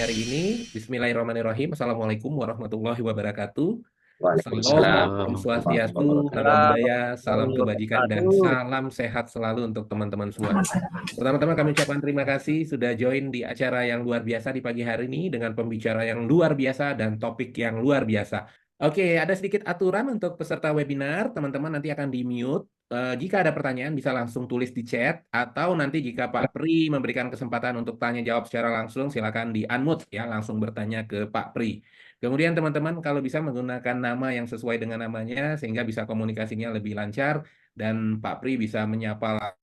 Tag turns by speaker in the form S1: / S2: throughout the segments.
S1: hari ini. Bismillahirrahmanirrahim. Assalamualaikum warahmatullahi wabarakatuh. Salam,
S2: Waalaikumsalam
S1: Om
S2: warahmatullahi
S1: Swastiastu, Namo
S2: wabarakatuh.
S1: Buddhaya, salam
S3: Warahmatullahi
S1: kebajikan, dan
S3: wabarakatuh.
S1: salam sehat selalu untuk teman-teman semua. Pertama-tama kami ucapkan terima kasih sudah join di acara yang luar biasa di pagi hari ini dengan pembicara yang luar biasa dan topik yang luar biasa. Oke, ada sedikit aturan untuk peserta webinar. Teman-teman nanti akan di-mute. Jika ada pertanyaan bisa langsung tulis di chat atau nanti jika Pak Pri memberikan kesempatan untuk tanya jawab secara langsung silakan di-unmute ya, langsung bertanya ke Pak Pri. Kemudian teman-teman kalau bisa menggunakan nama yang sesuai dengan namanya sehingga bisa komunikasinya lebih lancar dan Pak Pri bisa menyapa.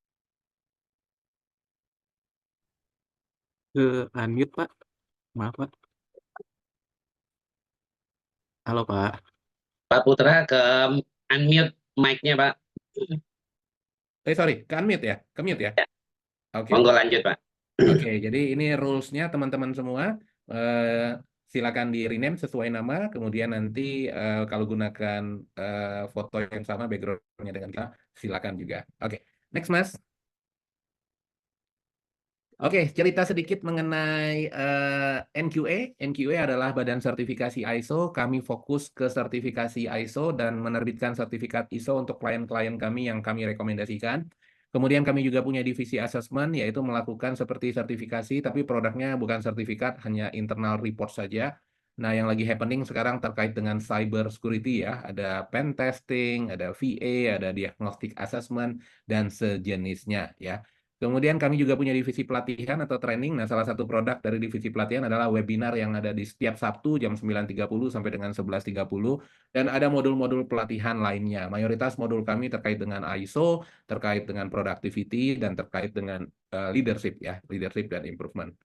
S2: Ke unmute Pak, maaf Pak. Halo Pak.
S3: Pak Putra ke unmute mic-nya, Pak.
S1: Sorry, ke unmute ya? Ke mute ya?
S3: Ya,
S1: Oke.
S3: monggo lanjut, Pak.
S1: Oke, jadi ini rules-nya teman-teman semua. Eh, Silakan di rename sesuai nama. Kemudian nanti kalau gunakan foto yang sama background-nya dengan kita, silakan juga. Oke, next Mas. Oke, cerita sedikit mengenai NQA. NQA adalah Badan Sertifikasi ISO. Kami fokus ke sertifikasi ISO dan menerbitkan sertifikat ISO untuk klien-klien kami yang kami rekomendasikan. Kemudian kami juga punya divisi assessment, yaitu melakukan seperti sertifikasi, tapi produknya bukan sertifikat, hanya internal report saja. Nah, yang lagi happening sekarang terkait dengan cyber security ya, ada pen testing, ada VA, ada diagnostic assessment, dan sejenisnya ya. Kemudian kami juga punya divisi pelatihan atau training. Nah, salah satu produk dari divisi pelatihan adalah webinar yang ada di setiap Sabtu jam 9.30 sampai dengan 11.30. Dan ada modul-modul pelatihan lainnya. Mayoritas modul kami terkait dengan ISO, terkait dengan productivity, dan terkait dengan leadership ya, leadership dan improvement.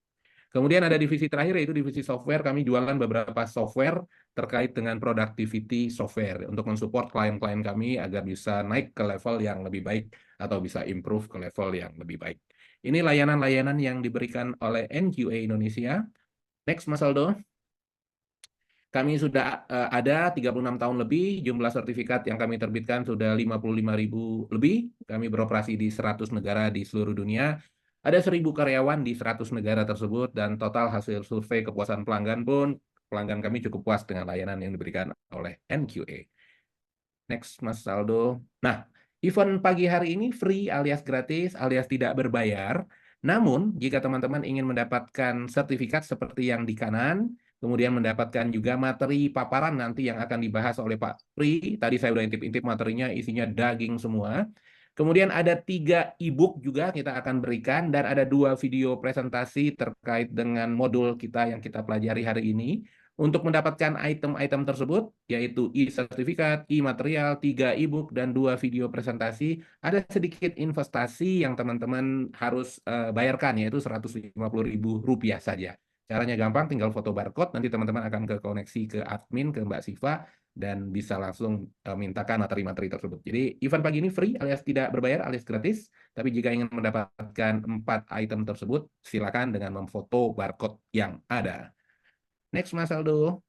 S1: Kemudian ada divisi terakhir yaitu divisi software. Kami jualan beberapa software terkait dengan productivity software untuk mensupport klien-klien kami agar bisa naik ke level yang lebih baik atau bisa improve ke level yang lebih baik. Ini layanan-layanan yang diberikan oleh NQA Indonesia. Next, Mas Aldo. Kami sudah ada 36 tahun lebih, jumlah sertifikat yang kami terbitkan sudah 55.000 lebih. Kami beroperasi di 100 negara di seluruh dunia. Ada 1.000 karyawan di 100 negara tersebut dan total hasil survei kepuasan pelanggan pun, pelanggan kami cukup puas dengan layanan yang diberikan oleh NQA. Next, Mas Aldo. Nah, event pagi hari ini free alias gratis alias tidak berbayar. Namun, jika teman-teman ingin mendapatkan sertifikat seperti yang di kanan, kemudian mendapatkan juga materi paparan nanti yang akan dibahas oleh Pak Pri. Tadi saya udah intip-intip materinya, isinya daging semua. Kemudian ada 3 e-book juga kita akan berikan dan ada 2 video presentasi terkait dengan modul kita yang kita pelajari hari ini. Untuk mendapatkan item-item tersebut, yaitu e-sertifikat, e-material, 3 e-book, dan 2 video presentasi, ada sedikit investasi yang teman-teman harus bayarkan, yaitu Rp150.000 saja. Caranya gampang, tinggal foto barcode, nanti teman-teman akan ke koneksi ke admin, ke Mbak Siva, dan bisa langsung mintakan materi-materi tersebut. Jadi event pagi ini free alias tidak berbayar alias gratis, tapi jika ingin mendapatkan 4 item tersebut, silakan dengan memfoto barcode yang ada. Next, Mas Aldo.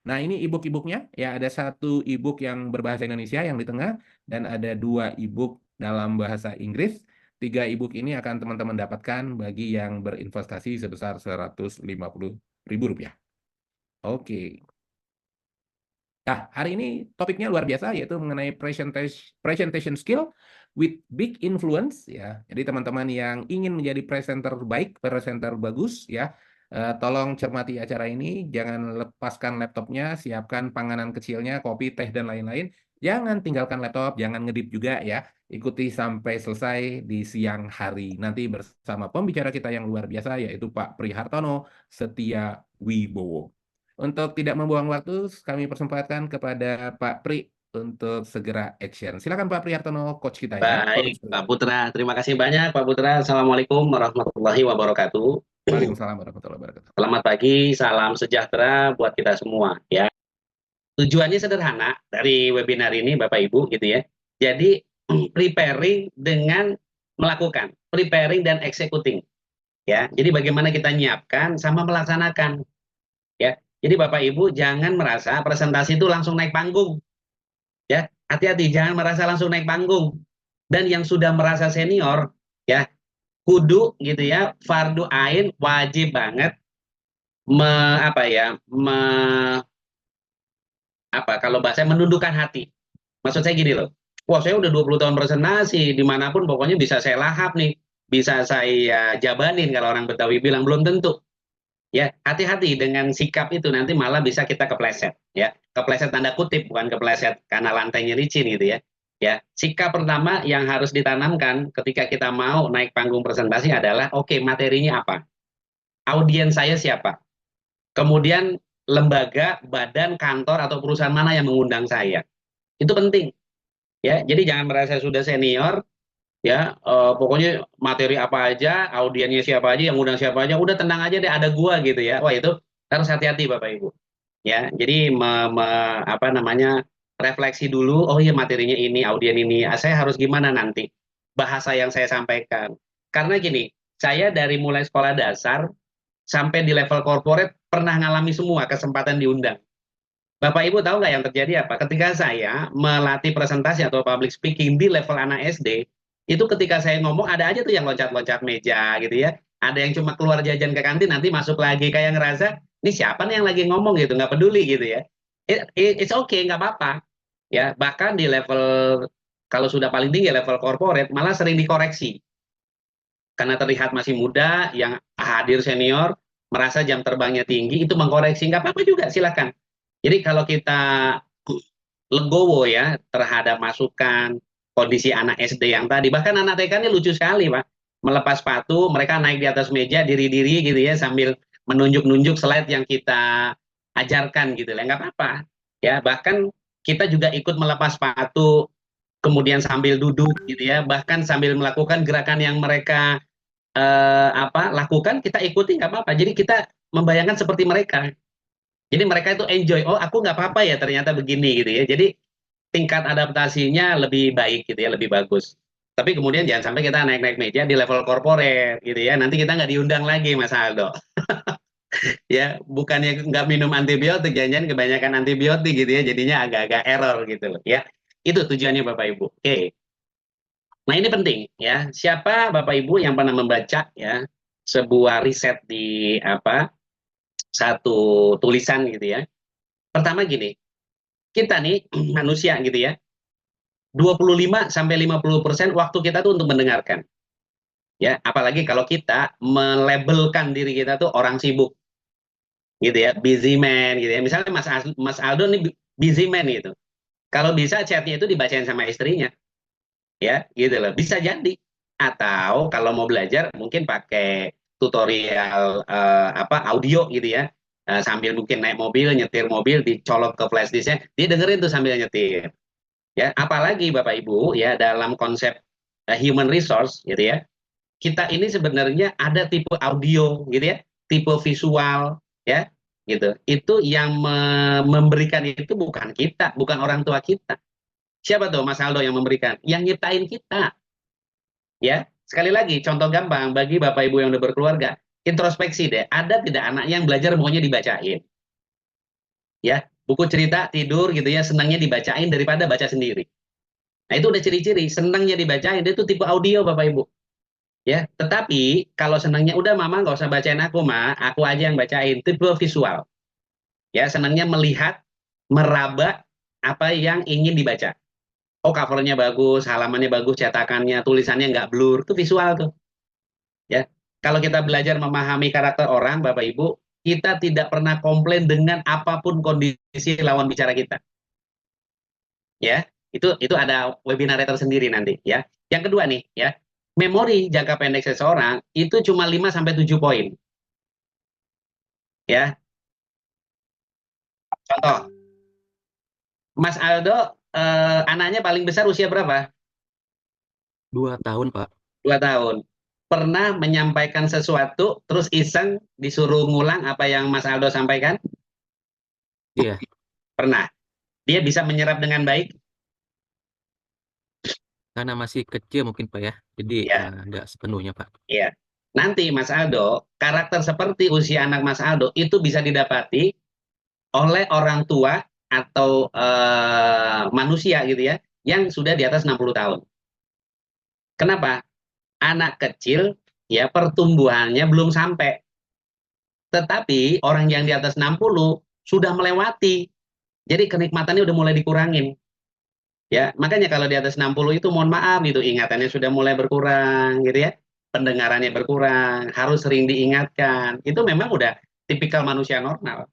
S1: Nah, ini e-book-e-booknya. Ya, ada 1 e-book yang berbahasa Indonesia yang di tengah, dan ada 2 e-book dalam bahasa Inggris. 3 e-book ini akan teman-teman dapatkan bagi yang berinvestasi sebesar Rp150.000. Oke. Nah, hari ini topiknya luar biasa, yaitu mengenai presentation skill with big influence. Ya. Jadi teman-teman yang ingin menjadi presenter baik, presenter bagus, ya, tolong cermati acara ini, jangan lepaskan laptopnya, siapkan panganan kecilnya, kopi, teh, dan lain-lain. Jangan tinggalkan laptop, jangan ngedip juga ya. Ikuti sampai selesai di siang hari. Nanti bersama pembicara kita yang luar biasa, yaitu Pak Prihartono Setia Wibowo. Untuk tidak membuang waktu, kami persempatkan kepada Pak Pri untuk segera action. Silakan Pak Prihartono, coach kita ya.
S3: Baik, Pak Putra. Terima kasih banyak, Pak Putra. Assalamualaikum warahmatullahi wabarakatuh.
S1: Waalaikumsalam warahmatullahi wabarakatuh.
S3: Selamat pagi, salam sejahtera buat kita semua, ya. Tujuannya sederhana dari webinar ini, Bapak Ibu, gitu ya. Jadi, preparing dengan melakukan, preparing dan executing, ya. Jadi bagaimana kita nyiapkan sama melaksanakan, ya. Jadi Bapak Ibu jangan merasa presentasi itu langsung naik panggung, ya. Hati-hati, jangan merasa langsung naik panggung. Dan yang sudah merasa senior, ya, kudu gitu ya, fardu ain, wajib banget apa ya, kalau bahasa menundukkan hati. Maksud saya gini loh, wah saya udah 20 tahun presentasi, dimanapun pokoknya bisa saya lahap nih, bisa saya jabanin kalau orang Betawi bilang, belum tentu. Ya, hati-hati dengan sikap itu, nanti malah bisa kita kepleset. Ya, kepleset tanda kutip, bukan kepleset karena lantainya licin gitu ya. Ya, sikap pertama yang harus ditanamkan ketika kita mau naik panggung presentasi adalah, oke, materinya apa? Audiens saya siapa? Kemudian lembaga, badan, kantor atau perusahaan mana yang mengundang saya? Itu penting. Ya, jadi jangan merasa sudah senior, ya pokoknya materi apa aja, audiennya siapa aja, yang undang siapa aja, udah tenang aja deh, ada gua gitu ya. Wah, itu harus hati-hati Bapak Ibu. Ya, jadi apa namanya, refleksi dulu, oh iya materinya ini, audien ini, saya harus gimana nanti bahasa yang saya sampaikan. Karena gini, saya dari mulai sekolah dasar sampai di level corporate pernah ngalami semua kesempatan diundang. Bapak Ibu tahu nggak yang terjadi apa? Ketika saya melatih presentasi atau public speaking di level anak SD, itu ketika saya ngomong ada aja tuh yang loncat-loncat meja gitu ya. Ada yang cuma keluar jajan ke kantin nanti masuk lagi, kayak ngerasa ini siapa nih yang lagi ngomong gitu, nggak peduli gitu ya. It's okay, nggak apa-apa. Ya, bahkan di level kalau sudah paling tinggi level corporate malah sering dikoreksi karena terlihat masih muda, yang hadir senior merasa jam terbangnya tinggi itu mengkoreksi, nggak apa-apa juga, silakan. Jadi kalau kita legowo ya terhadap masukan kondisi anak SD yang tadi, bahkan anak TK ini lucu sekali Pak, melepas sepatu mereka naik di atas meja diri-diri gitu ya sambil menunjuk-nunjuk slide yang kita ajarkan gitu lah, nggak apa-apa ya. Bahkan kita juga ikut melepas sepatu kemudian sambil duduk gitu ya, bahkan sambil melakukan gerakan yang mereka lakukan, kita ikuti nggak apa-apa. Jadi kita membayangkan seperti mereka. Jadi mereka itu enjoy, oh aku nggak apa-apa ya ternyata begini gitu ya. Jadi tingkat adaptasinya lebih baik gitu ya, lebih bagus. Tapi kemudian jangan sampai kita naik-naik meja di level corporate gitu ya. Nanti kita nggak diundang lagi Mas Aldo. Ya, bukannya nggak minum antibiotik, jangan-jangan kebanyakan antibiotik gitu ya. Jadinya agak-agak error gitu loh ya. Itu tujuannya Bapak Ibu. Oke. Nah, ini penting ya. Siapa Bapak Ibu yang pernah membaca ya sebuah riset di satu tulisan gitu ya. Pertama gini, kita nih manusia gitu ya, 25-50% waktu kita tuh untuk mendengarkan. Ya, apalagi kalau kita melabelkan diri kita tuh orang sibuk gitu ya, busy man gitu ya. Misalnya Mas Aldo nih busy man gitu. Kalau bisa chatnya itu dibacain sama istrinya, ya gitu loh. Bisa jadi. Atau kalau mau belajar mungkin pakai tutorial audio gitu ya. Sambil mungkin naik mobil, nyetir mobil, dicolok ke flash disknya, dia dengerin tuh sambil nyetir. Ya, apalagi Bapak Ibu ya dalam konsep human resource gitu ya. Kita ini sebenarnya ada tipe audio gitu ya, tipe visual ya, gitu. Itu yang memberikan itu bukan kita, bukan orang tua kita. Siapa tuh Mas Aldo yang memberikan? Yang nyiptain kita. Ya, sekali lagi contoh gampang bagi Bapak Ibu yang udah berkeluarga, introspeksi deh. Ada tidak anak yang belajar maunya dibacain? Ya, buku cerita tidur gitu ya, senangnya dibacain daripada baca sendiri. Nah, itu udah ciri-ciri senangnya dibacain, itu tipe audio Bapak Ibu. Ya, tetapi kalau senangnya udah mama nggak usah bacain aku ma, aku aja yang bacain, tipe visual. Ya, senangnya melihat, meraba apa yang ingin dibaca. Oh, covernya bagus, halamannya bagus, cetakannya, tulisannya nggak blur, itu visual tuh. Ya, kalau kita belajar memahami karakter orang, Bapak Ibu, kita tidak pernah komplain dengan apapun kondisi lawan bicara kita. Ya, itu ada webinar tersendiri nanti. Ya, yang kedua nih, ya, memori jangka pendek seseorang itu cuma 5-7 poin. Ya, contoh, Mas Aldo, anaknya paling besar usia berapa?
S2: 2 tahun, Pak.
S3: 2 tahun. Pernah menyampaikan sesuatu, terus iseng disuruh ngulang apa yang Mas Aldo sampaikan?
S2: Iya,
S3: Pernah. Dia bisa menyerap dengan baik?
S2: karena masih kecil mungkin, Pak ya. Jadi
S3: Ya,
S2: nggak sepenuhnya, Pak.
S3: ya. Nanti Mas Aldo, karakter seperti usia anak Mas Aldo itu bisa didapati oleh orang tua atau manusia gitu ya, yang sudah di atas 60 tahun. Kenapa? Anak kecil ya pertumbuhannya belum sampai. Tetapi orang yang di atas 60 sudah melewati. Jadi kenikmatannya udah mulai dikurangin. Ya, makanya kalau di atas 60 itu mohon maaf gitu, ingatannya sudah mulai berkurang gitu ya. Pendengarannya berkurang, harus sering diingatkan. Itu memang udah tipikal manusia normal.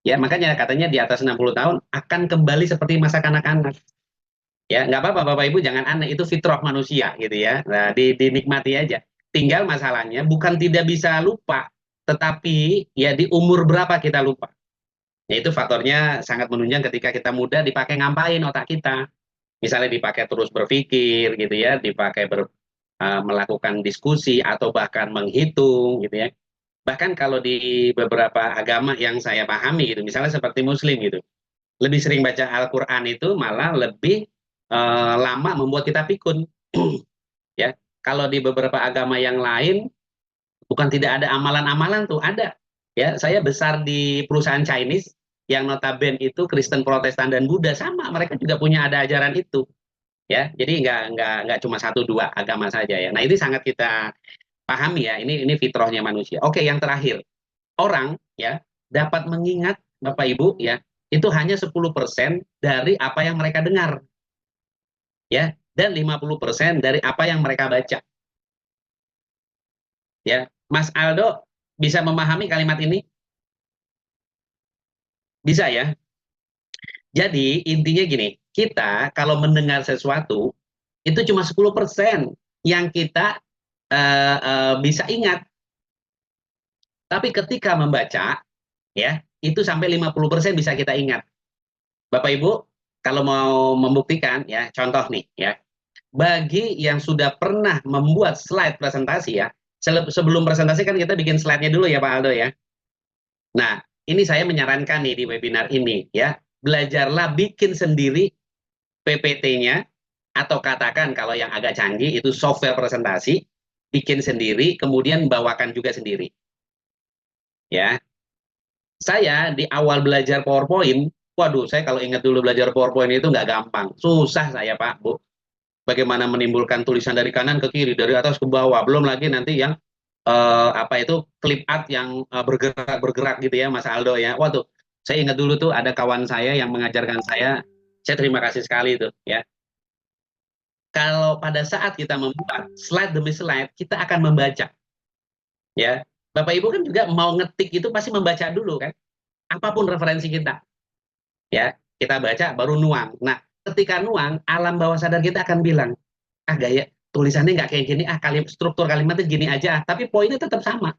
S3: Ya, makanya katanya di atas 60 tahun akan kembali seperti masa kanak-kanak. Ya, nggak apa-apa Bapak Ibu, jangan aneh, itu fitrah manusia gitu ya. Nah, dinikmati aja. Tinggal masalahnya bukan tidak bisa lupa, tetapi ya di umur berapa kita lupa. Ya, itu faktornya sangat menunjang ketika kita muda dipakai ngapain otak kita. Misalnya dipakai terus berpikir gitu ya, dipakai melakukan diskusi atau bahkan menghitung gitu ya. Bahkan kalau di beberapa agama yang saya pahami gitu, misalnya seperti Muslim gitu, lebih sering baca Al-Quran itu malah lebih lama membuat kita pikun. Ya, kalau di beberapa agama yang lain bukan tidak ada amalan-amalan tuh, ada. Ya, saya besar di perusahaan Chinese yang notabene itu Kristen, Protestan dan Buddha sama, mereka juga punya ada ajaran itu. Ya, jadi nggak cuma satu dua agama saja ya. Nah, ini sangat kita pahami ya. Ini fitrahnya manusia. Oke, yang terakhir, orang ya dapat mengingat Bapak Ibu ya itu hanya 10% dari apa yang mereka dengar ya, dan 50% dari apa yang mereka baca. Ya, Mas Aldo bisa memahami kalimat ini? Bisa ya. Jadi intinya gini, kita kalau mendengar sesuatu itu cuma 10% yang kita bisa ingat. Tapi ketika membaca, ya, itu sampai 50% bisa kita ingat. Bapak Ibu, kalau mau membuktikan, ya, contoh nih, ya, bagi yang sudah pernah membuat slide presentasi, ya, sebelum presentasi kan kita bikin slide-nya dulu ya Pak Aldo ya. Nah, ini saya menyarankan nih di webinar ini, ya, belajarlah bikin sendiri PPT-nya, atau katakan kalau yang agak canggih itu software presentasi, bikin sendiri, kemudian bawakan juga sendiri. Ya, saya di awal belajar PowerPoint, waduh, saya kalau ingat dulu belajar PowerPoint itu nggak gampang, susah saya Pak, Bu. Bagaimana menimbulkan tulisan dari kanan ke kiri, dari atas ke bawah, belum lagi nanti yang apa itu clip art yang bergerak gitu ya, Mas Aldo ya. Waduh, saya ingat dulu tuh ada kawan saya yang mengajarkan saya terima kasih sekali itu ya. Kalau pada saat kita membuat slide demi slide, kita akan membaca ya. Bapak Ibu kan juga mau ngetik itu pasti membaca dulu kan, apapun referensi kita ya, kita baca baru nuang. Nah, ketika nuang, alam bawah sadar kita akan bilang, ah gaya tulisannya nggak kayak gini, struktur kalimatnya gini aja, tapi poinnya tetap sama.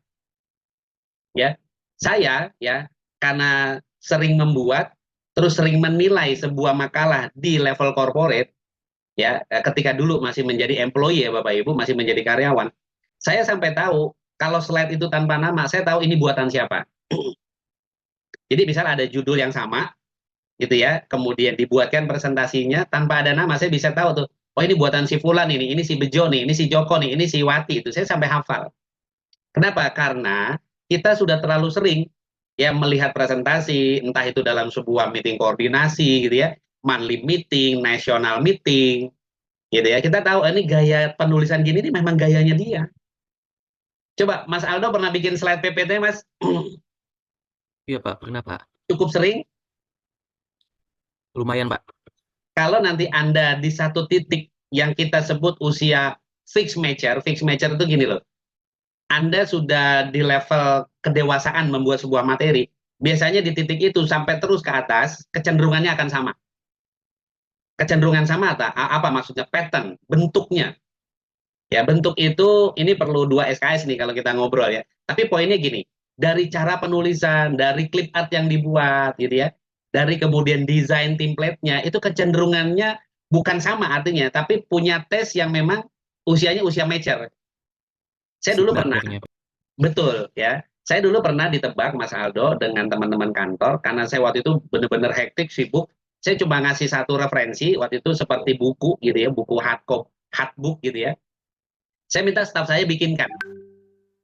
S3: Ya, saya ya karena sering membuat, terus sering menilai sebuah makalah di level corporate, ya ketika dulu masih menjadi employee ya Bapak Ibu, masih menjadi karyawan, saya sampai tahu kalau slide itu tanpa nama, saya tahu ini buatan siapa. Jadi misal ada judul yang sama, gitu ya, kemudian dibuatkan presentasinya tanpa ada nama, saya bisa tahu tuh, oh ini buatan si Fulan ini si Bejo nih, ini si Joko nih, ini si Wati, itu saya sampai hafal. Kenapa? Karena kita sudah terlalu sering ya melihat presentasi, entah itu dalam sebuah meeting koordinasi gitu ya, monthly meeting, national meeting, gitu ya. Kita tahu ini gaya penulisan gini nih memang gayanya dia. Coba Mas Aldo pernah bikin slide PPT, Mas?
S2: Iya Pak, pernah Pak.
S3: Cukup sering?
S2: Lumayan Pak.
S3: Kalau nanti Anda di satu titik yang kita sebut usia fixed mature itu gini loh. Anda sudah di level kedewasaan membuat sebuah materi, biasanya di titik itu sampai terus ke atas, kecenderungannya akan sama. Kecenderungan sama apa maksudnya? Pattern, bentuknya. Ya, bentuk itu ini perlu 2 SKS nih kalau kita ngobrol ya. Tapi poinnya gini, dari cara penulisan, dari clip art yang dibuat gitu ya, dari kemudian desain template-nya, itu kecenderungannya bukan sama artinya, tapi punya tes yang memang usianya usia mature. Saya dulu pernah, betul ya, saya dulu pernah ditebak Mas Aldo dengan teman-teman kantor, karena saya waktu itu benar-benar hektik, sibuk. Saya cuma ngasih satu referensi, waktu itu seperti buku gitu ya, buku hardbook gitu ya. Saya minta staf saya bikinkan.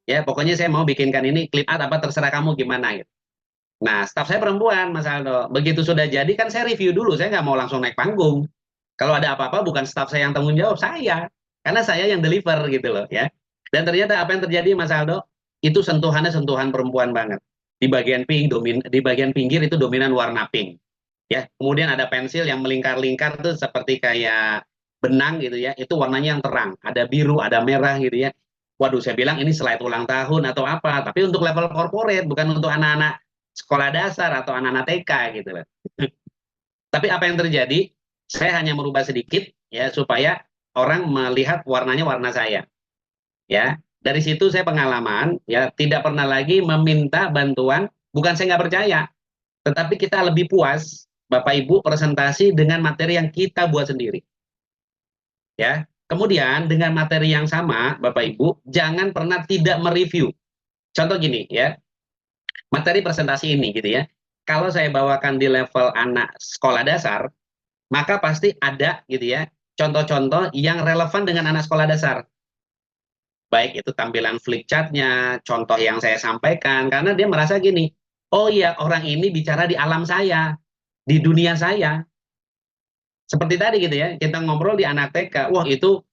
S3: Ya, pokoknya saya mau bikinkan ini clip art apa terserah kamu gimana gitu. Nah, staf saya perempuan, Mas Aldo. Begitu sudah jadi kan saya review dulu, saya nggak mau langsung naik panggung. Kalau ada apa-apa bukan staf saya yang tanggung jawab, saya. Karena saya yang deliver gitu loh ya. Dan ternyata apa yang terjadi Mas Aldo, itu sentuhannya sentuhan perempuan banget. Di bagian di bagian pinggir itu dominan warna pink. Ya, kemudian ada pensil yang melingkar-lingkar tuh seperti kayak benang gitu ya. Itu warnanya yang terang, ada biru, ada merah gitu ya. Waduh, saya bilang ini slide ulang tahun atau apa. Tapi untuk level corporate, bukan untuk anak-anak sekolah dasar atau anak-anak TK gitu loh. Tapi apa yang terjadi? Saya hanya merubah sedikit ya supaya orang melihat warnanya warna saya. Ya, dari situ saya pengalaman ya tidak pernah lagi meminta bantuan. Bukan saya nggak percaya, tetapi kita lebih puas Bapak Ibu presentasi dengan materi yang kita buat sendiri. Ya, kemudian dengan materi yang sama Bapak Ibu jangan pernah tidak mereview. Contoh gini ya, materi presentasi ini gitu ya. Kalau saya bawakan di level anak sekolah dasar, maka pasti ada gitu ya contoh-contoh yang relevan dengan anak sekolah dasar. Baik itu tampilan flip chartnya, contoh yang saya sampaikan, karena dia merasa gini, oh iya orang ini bicara di alam saya, di dunia saya. Seperti tadi gitu ya, kita ngobrol di anak TK, wah itu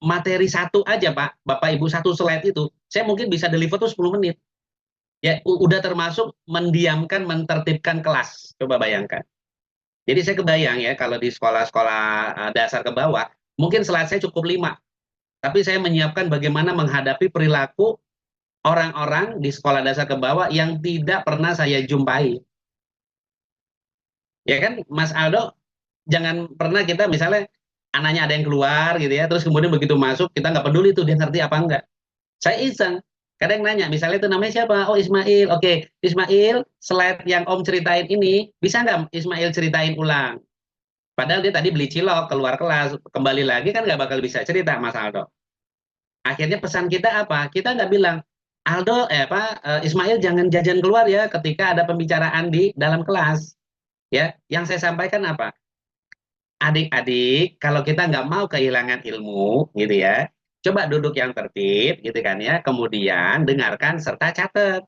S3: materi satu aja Pak, Bapak Ibu satu slide itu, saya mungkin bisa deliver tuh 10 menit. Ya, udah termasuk mendiamkan, mentertibkan kelas, coba bayangkan. Jadi saya kebayang ya, kalau di sekolah-sekolah dasar ke bawah, mungkin slide saya cukup 5. Tapi saya menyiapkan bagaimana menghadapi perilaku orang-orang di sekolah dasar ke bawah yang tidak pernah saya jumpai. Ya kan, Mas Aldo, jangan pernah kita misalnya anaknya ada yang keluar gitu ya, terus kemudian begitu masuk kita nggak peduli tuh dia ngerti apa enggak. Saya iseng, kadang nanya, misalnya itu namanya siapa? Oh Ismail, oke Ismail, slide yang Om ceritain ini, bisa nggak Ismail ceritain ulang? Padahal dia tadi beli cilok, keluar kelas, kembali lagi kan nggak bakal bisa cerita Mas Aldo. Akhirnya pesan kita apa? Kita nggak bilang, Aldo, Ismail jangan jajan keluar ya ketika ada pembicaraan di dalam kelas. Ya, yang saya sampaikan apa? Adik-adik, kalau kita nggak mau kehilangan ilmu, gitu ya, coba duduk yang tertib, gitu kan ya, kemudian dengarkan serta catat.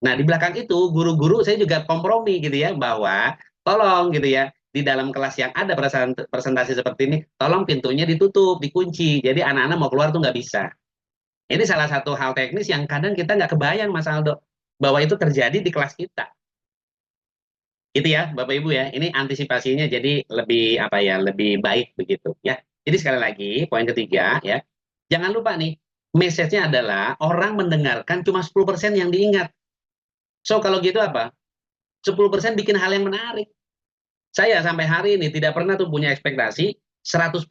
S3: Nah, di belakang itu guru-guru saya juga kompromi gitu ya, bahwa tolong gitu ya, di dalam kelas yang ada presentasi seperti ini, tolong pintunya ditutup, dikunci, jadi anak-anak mau keluar tuh nggak bisa. Ini salah satu hal teknis yang kadang kita nggak kebayang Mas Aldo, bahwa itu terjadi di kelas kita. Itu ya Bapak Ibu ya, ini antisipasinya jadi lebih apa ya, lebih baik begitu ya. Jadi sekali lagi poin ketiga ya, jangan lupa nih, message-nya adalah orang mendengarkan cuma 10% yang diingat. So kalau gitu apa? 10% bikin hal yang menarik. Saya sampai hari ini tidak pernah tuh punya ekspektasi 100%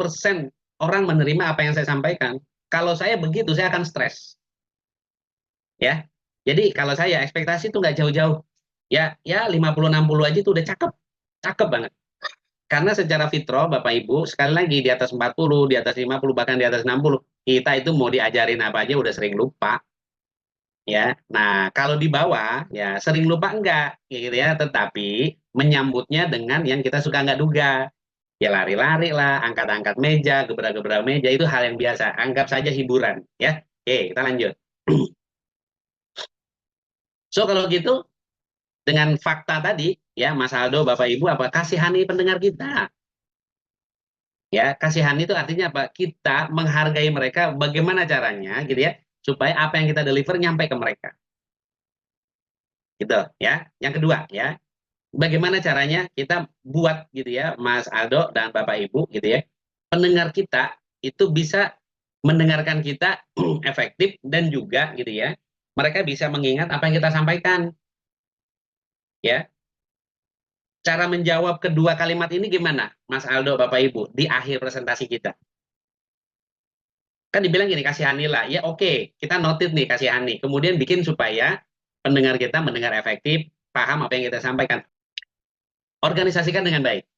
S3: orang menerima apa yang saya sampaikan. Kalau saya begitu saya akan stres. Ya. Jadi kalau saya ekspektasi itu nggak jauh-jauh. Ya 50-60 aja itu udah cakep. Cakep banget. Karena secara fitrah Bapak Ibu, sekali lagi di atas 40, di atas 50, bahkan di atas 60, kita itu mau diajarin apa aja udah sering lupa. Ya. Nah, kalau di bawah ya sering lupa enggak gitu ya, tetapi menyambutnya dengan yang kita suka nggak duga. Ya lari-lari lah, angkat-angkat meja, gebrak-gebrak meja, itu hal yang biasa. Anggap saja hiburan ya. Oke, kita lanjut. So kalau gitu dengan fakta tadi ya Mas Aldo, Bapak Ibu, apa kasihani pendengar kita. Ya, kasihani itu artinya apa? Kita menghargai mereka bagaimana caranya gitu ya, supaya apa yang kita deliver nyampe ke mereka. Gitu ya. Yang kedua ya, bagaimana caranya kita buat gitu ya Mas Aldo dan Bapak Ibu gitu ya, pendengar kita itu bisa mendengarkan kita efektif dan juga gitu ya, mereka bisa mengingat apa yang kita sampaikan. Ya, cara menjawab kedua kalimat ini gimana, Mas Aldo, Bapak Ibu, di akhir presentasi kita? Kan dibilang gini, kasihani lah. Ya oke, kita notit nih kasihani. Kemudian bikin supaya pendengar kita mendengar efektif, paham apa yang kita sampaikan. Organisasikan dengan baik.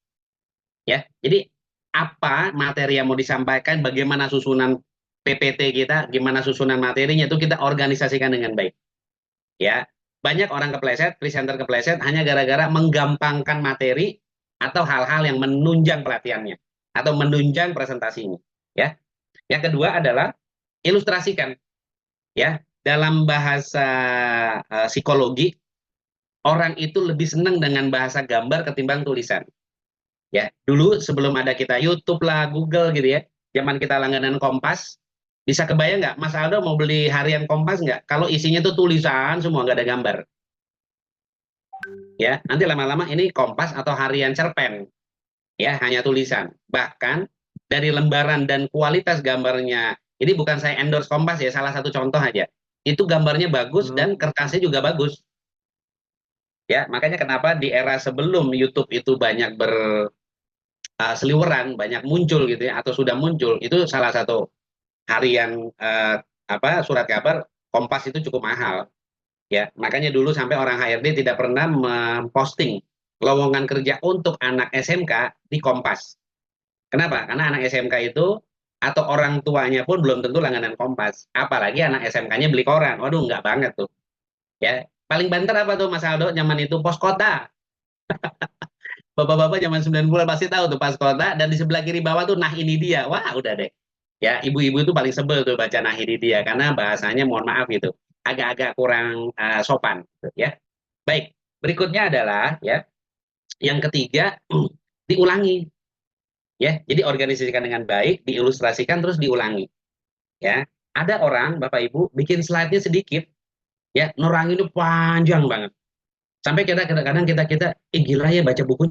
S3: Ya, jadi apa materi yang mau disampaikan, bagaimana susunan PPT kita, gimana susunan materinya, itu kita organisasikan dengan baik. Ya, banyak orang kepleset, presenter kepleset hanya gara-gara menggampangkan materi atau hal-hal yang menunjang pelatihannya atau menunjang presentasinya. Ya, yang kedua adalah ilustrasikan. Ya, dalam bahasa psikologi, orang itu lebih senang dengan bahasa gambar ketimbang tulisan. Ya, dulu sebelum ada kita YouTube lah, Google gitu ya, zaman kita langganan Kompas, bisa kebayang nggak Mas Aldo mau beli harian Kompas nggak? Kalau isinya tuh tulisan semua, nggak ada gambar. Ya, nanti lama-lama ini Kompas atau harian cerpen, ya hanya tulisan. Bahkan dari lembaran dan kualitas gambarnya, ini bukan saya endorse Kompas ya, salah satu contoh aja. Itu gambarnya bagus dan kertasnya juga bagus. Ya, makanya kenapa di era sebelum YouTube itu banyak berseliweran, banyak muncul gitu ya, atau sudah muncul, itu salah satu harian surat kabar Kompas itu cukup mahal. Ya, makanya dulu sampai orang HRD tidak pernah memposting lowongan kerja untuk anak SMK di Kompas. Kenapa? Karena anak SMK itu atau orang tuanya pun belum tentu langganan Kompas. Apalagi anak SMK-nya beli koran. Waduh, nggak banget tuh. Ya, paling banter apa tuh Mas Aldo? Zaman itu pos kota. Bapak-bapak zaman 90-an pasti tahu tuh pos kota, dan di sebelah kiri bawah tuh nah ini dia. Wah, udah deh. Ya, ibu-ibu itu paling sebel tuh baca nah ini dia karena bahasanya mohon maaf gitu. Agak-agak kurang sopan gitu, ya. Baik, berikutnya adalah ya yang ketiga diulangi, ya. Jadi organisasikan dengan baik, diilustrasikan terus diulangi, ya. Ada orang Bapak Ibu bikin slide-nya sedikit, ya, nerangin itu panjang banget. Sampai kadang-kadang kita gila ya baca bukunya.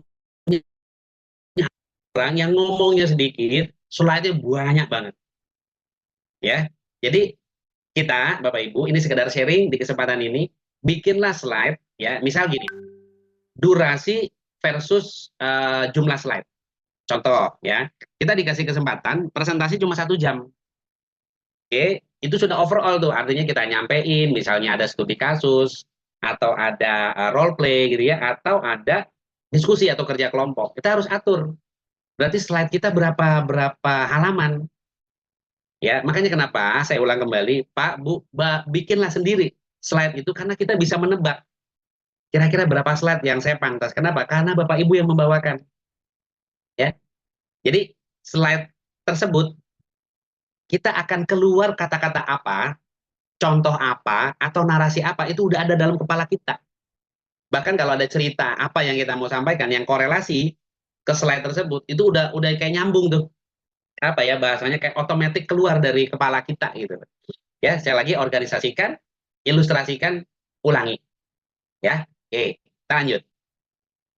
S3: Orang yang ngomongnya sedikit, slide-nya banyak banget, ya. Jadi kita Bapak Ibu ini sekedar sharing di kesempatan ini, bikinlah slide, ya. Misal gini, durasi versus jumlah slide. Contoh ya, kita dikasih kesempatan presentasi cuma 1 jam. Oke, itu sudah overall tuh, artinya kita nyampein, misalnya ada studi kasus, atau ada role play gitu ya, atau ada diskusi atau kerja kelompok. Kita harus atur. Berarti slide kita berapa berapa halaman. Ya, makanya kenapa saya ulang kembali, Pak, Bu, bikinlah sendiri slide itu karena kita bisa menebak kira-kira berapa slide yang saya pantas. Kenapa? Karena Bapak Ibu yang membawakan. Ya, jadi slide tersebut kita akan keluar kata-kata apa, contoh apa, atau narasi apa, itu udah ada dalam kepala kita. Bahkan kalau ada cerita apa yang kita mau sampaikan, yang korelasi ke slide tersebut, itu udah kayak nyambung tuh. Apa ya bahasanya, kayak otomatis keluar dari kepala kita gitu. Ya, saya lagi organisasikan, ilustrasikan, ulangi. Ya, oke, kita lanjut.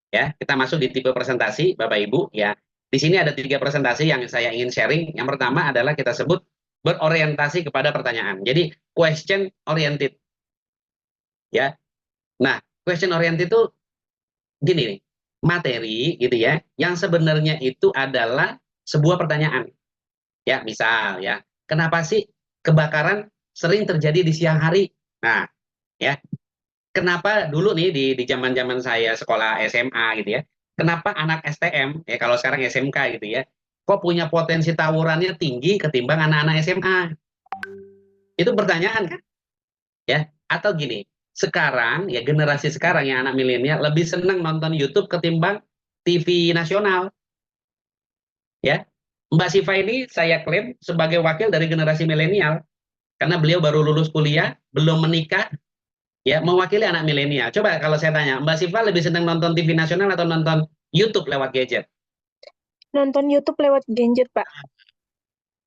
S3: Ya, kita masuk di tipe presentasi, Bapak Ibu. Ya, di sini ada 3 presentasi yang saya ingin sharing. Yang pertama adalah kita sebut berorientasi kepada pertanyaan. Jadi question oriented. Ya, nah question oriented itu gini nih, materi gitu ya, yang sebenarnya itu adalah sebuah pertanyaan. Ya, misal ya, kenapa sih kebakaran sering terjadi di siang hari? Nah, ya, kenapa dulu nih di zaman-zaman saya sekolah SMA gitu ya, kenapa anak STM ya kalau sekarang SMK gitu ya, kok punya potensi tawurannya tinggi ketimbang anak-anak SMA? Itu pertanyaan kan? Ya, atau gini, sekarang ya generasi sekarang yang anak milenial lebih senang nonton YouTube ketimbang TV nasional, ya. Mbak Siva ini saya klaim sebagai wakil dari generasi milenial karena beliau baru lulus kuliah, belum menikah, ya, mewakili anak milenial. Coba kalau saya tanya, Mbak Siva lebih senang nonton TV nasional atau nonton YouTube lewat gadget?
S4: Nonton YouTube lewat gadget, Pak.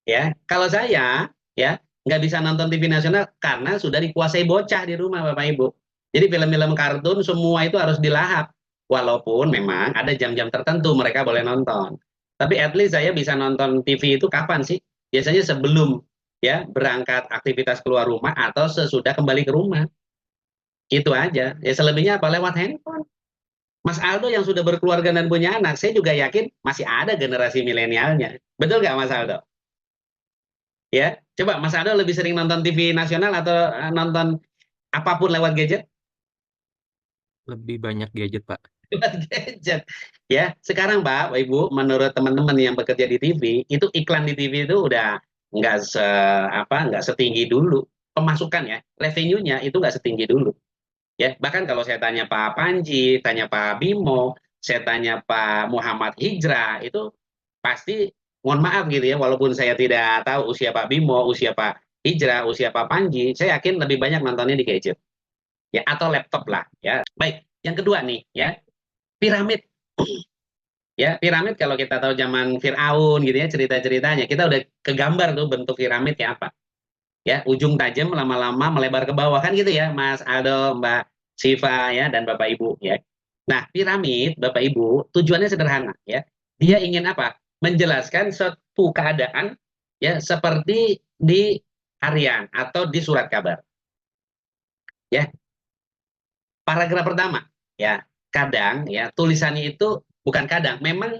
S3: Ya, kalau saya, ya, nggak bisa nonton TV nasional karena sudah dikuasai bocah di rumah, Bapak Ibu. Jadi film-film kartun semua itu harus dilahap. Walaupun memang ada jam-jam tertentu mereka boleh nonton. Tapi at least saya bisa nonton TV itu kapan sih? Biasanya sebelum ya berangkat aktivitas keluar rumah atau sesudah kembali ke rumah. Itu aja. Ya selebihnya apa? Lewat handphone. Mas Aldo yang sudah berkeluarga dan punya anak, saya juga yakin masih ada generasi milenialnya. Betul nggak Mas Aldo? Ya, coba Mas Aldo lebih sering nonton TV nasional atau nonton apapun lewat gadget?
S2: Lebih banyak gadget, Pak.
S3: Lewat gadget. Ya, sekarang Pak, Ibu, menurut teman-teman yang bekerja di TV, itu iklan di TV itu udah nggak setinggi dulu. Pemasukan ya, revenue-nya itu nggak setinggi dulu. Ya, bahkan kalau saya tanya Pak Panji, tanya Pak Bimo, saya tanya Pak Muhammad Hijrah, itu pasti mohon maaf gitu ya, walaupun saya tidak tahu usia Pak Bimo, usia Pak Hijrah, usia Pak Panji, saya yakin lebih banyak nontonnya di gadget. Ya, atau laptop lah, ya. Baik, yang kedua nih, ya, piramid. Ya, piramid kalau kita tahu zaman Firaun gitu ya, cerita-ceritanya, kita udah kegambar tuh bentuk piramid kayak apa. Ya, ujung tajam lama-lama melebar ke bawah kan gitu ya, Mas Aldo, Mbak Siva ya dan Bapak Ibu ya. Nah, piramid Bapak Ibu tujuannya sederhana ya. Dia ingin apa? Menjelaskan suatu keadaan ya seperti di harian atau di surat kabar. Ya, paragraf pertama ya. Kadang ya tulisannya itu bukan kadang, memang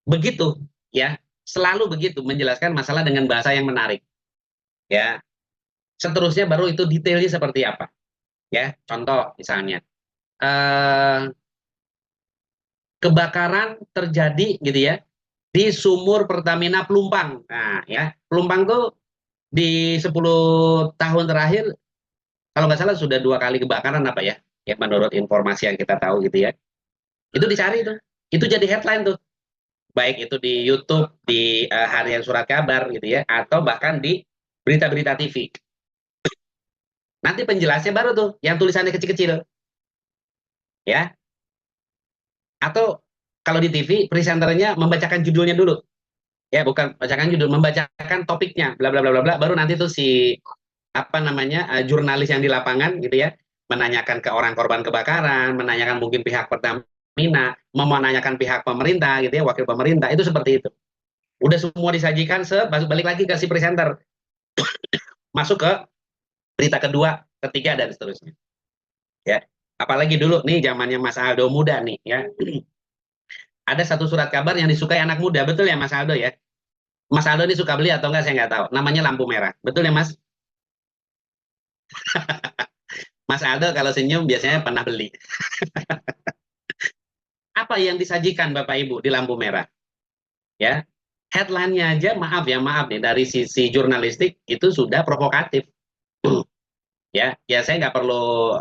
S3: begitu ya. Selalu begitu menjelaskan masalah dengan bahasa yang menarik. Ya. Seterusnya baru itu detailnya seperti apa. Ya, contoh misalnya kebakaran terjadi gitu ya di sumur Pertamina Pelumpang. Nah, ya, Pelumpang tuh di 10 tahun terakhir kalau nggak salah sudah 2 kali kebakaran apa ya? Ya menurut informasi yang kita tahu gitu ya. Itu dicari tuh. Itu jadi headline tuh. Baik itu di YouTube, di harian surat kabar gitu ya, atau bahkan di berita-berita TV. Nanti penjelasnya baru tuh yang tulisannya kecil-kecil. Ya. Atau kalau di TV presenternya membacakan judulnya dulu. Ya, bukan bacakan judul, membacakan topiknya, bla bla bla bla bla. Baru nanti tuh si apa namanya jurnalis yang di lapangan gitu ya, menanyakan ke orang korban kebakaran, menanyakan mungkin pihak Pertamina, menanyakan pihak pemerintah gitu ya, wakil pemerintah, itu seperti itu. Udah semua disajikan, balik lagi ke si presenter, masuk ke berita kedua, ketiga dan seterusnya. Ya, apalagi dulu nih zamannya Mas Aldo muda nih ya. Ada satu surat kabar yang disukai anak muda, betul ya Mas Aldo ya? Mas Aldo ini suka beli atau enggak saya nggak tahu. Namanya lampu merah, betul ya Mas? Mas Aldo kalau senyum biasanya pernah beli. Apa yang disajikan Bapak Ibu di lampu merah? Ya, headline-nya aja maaf nih dari sisi jurnalistik itu sudah provokatif. Ya, saya nggak perlu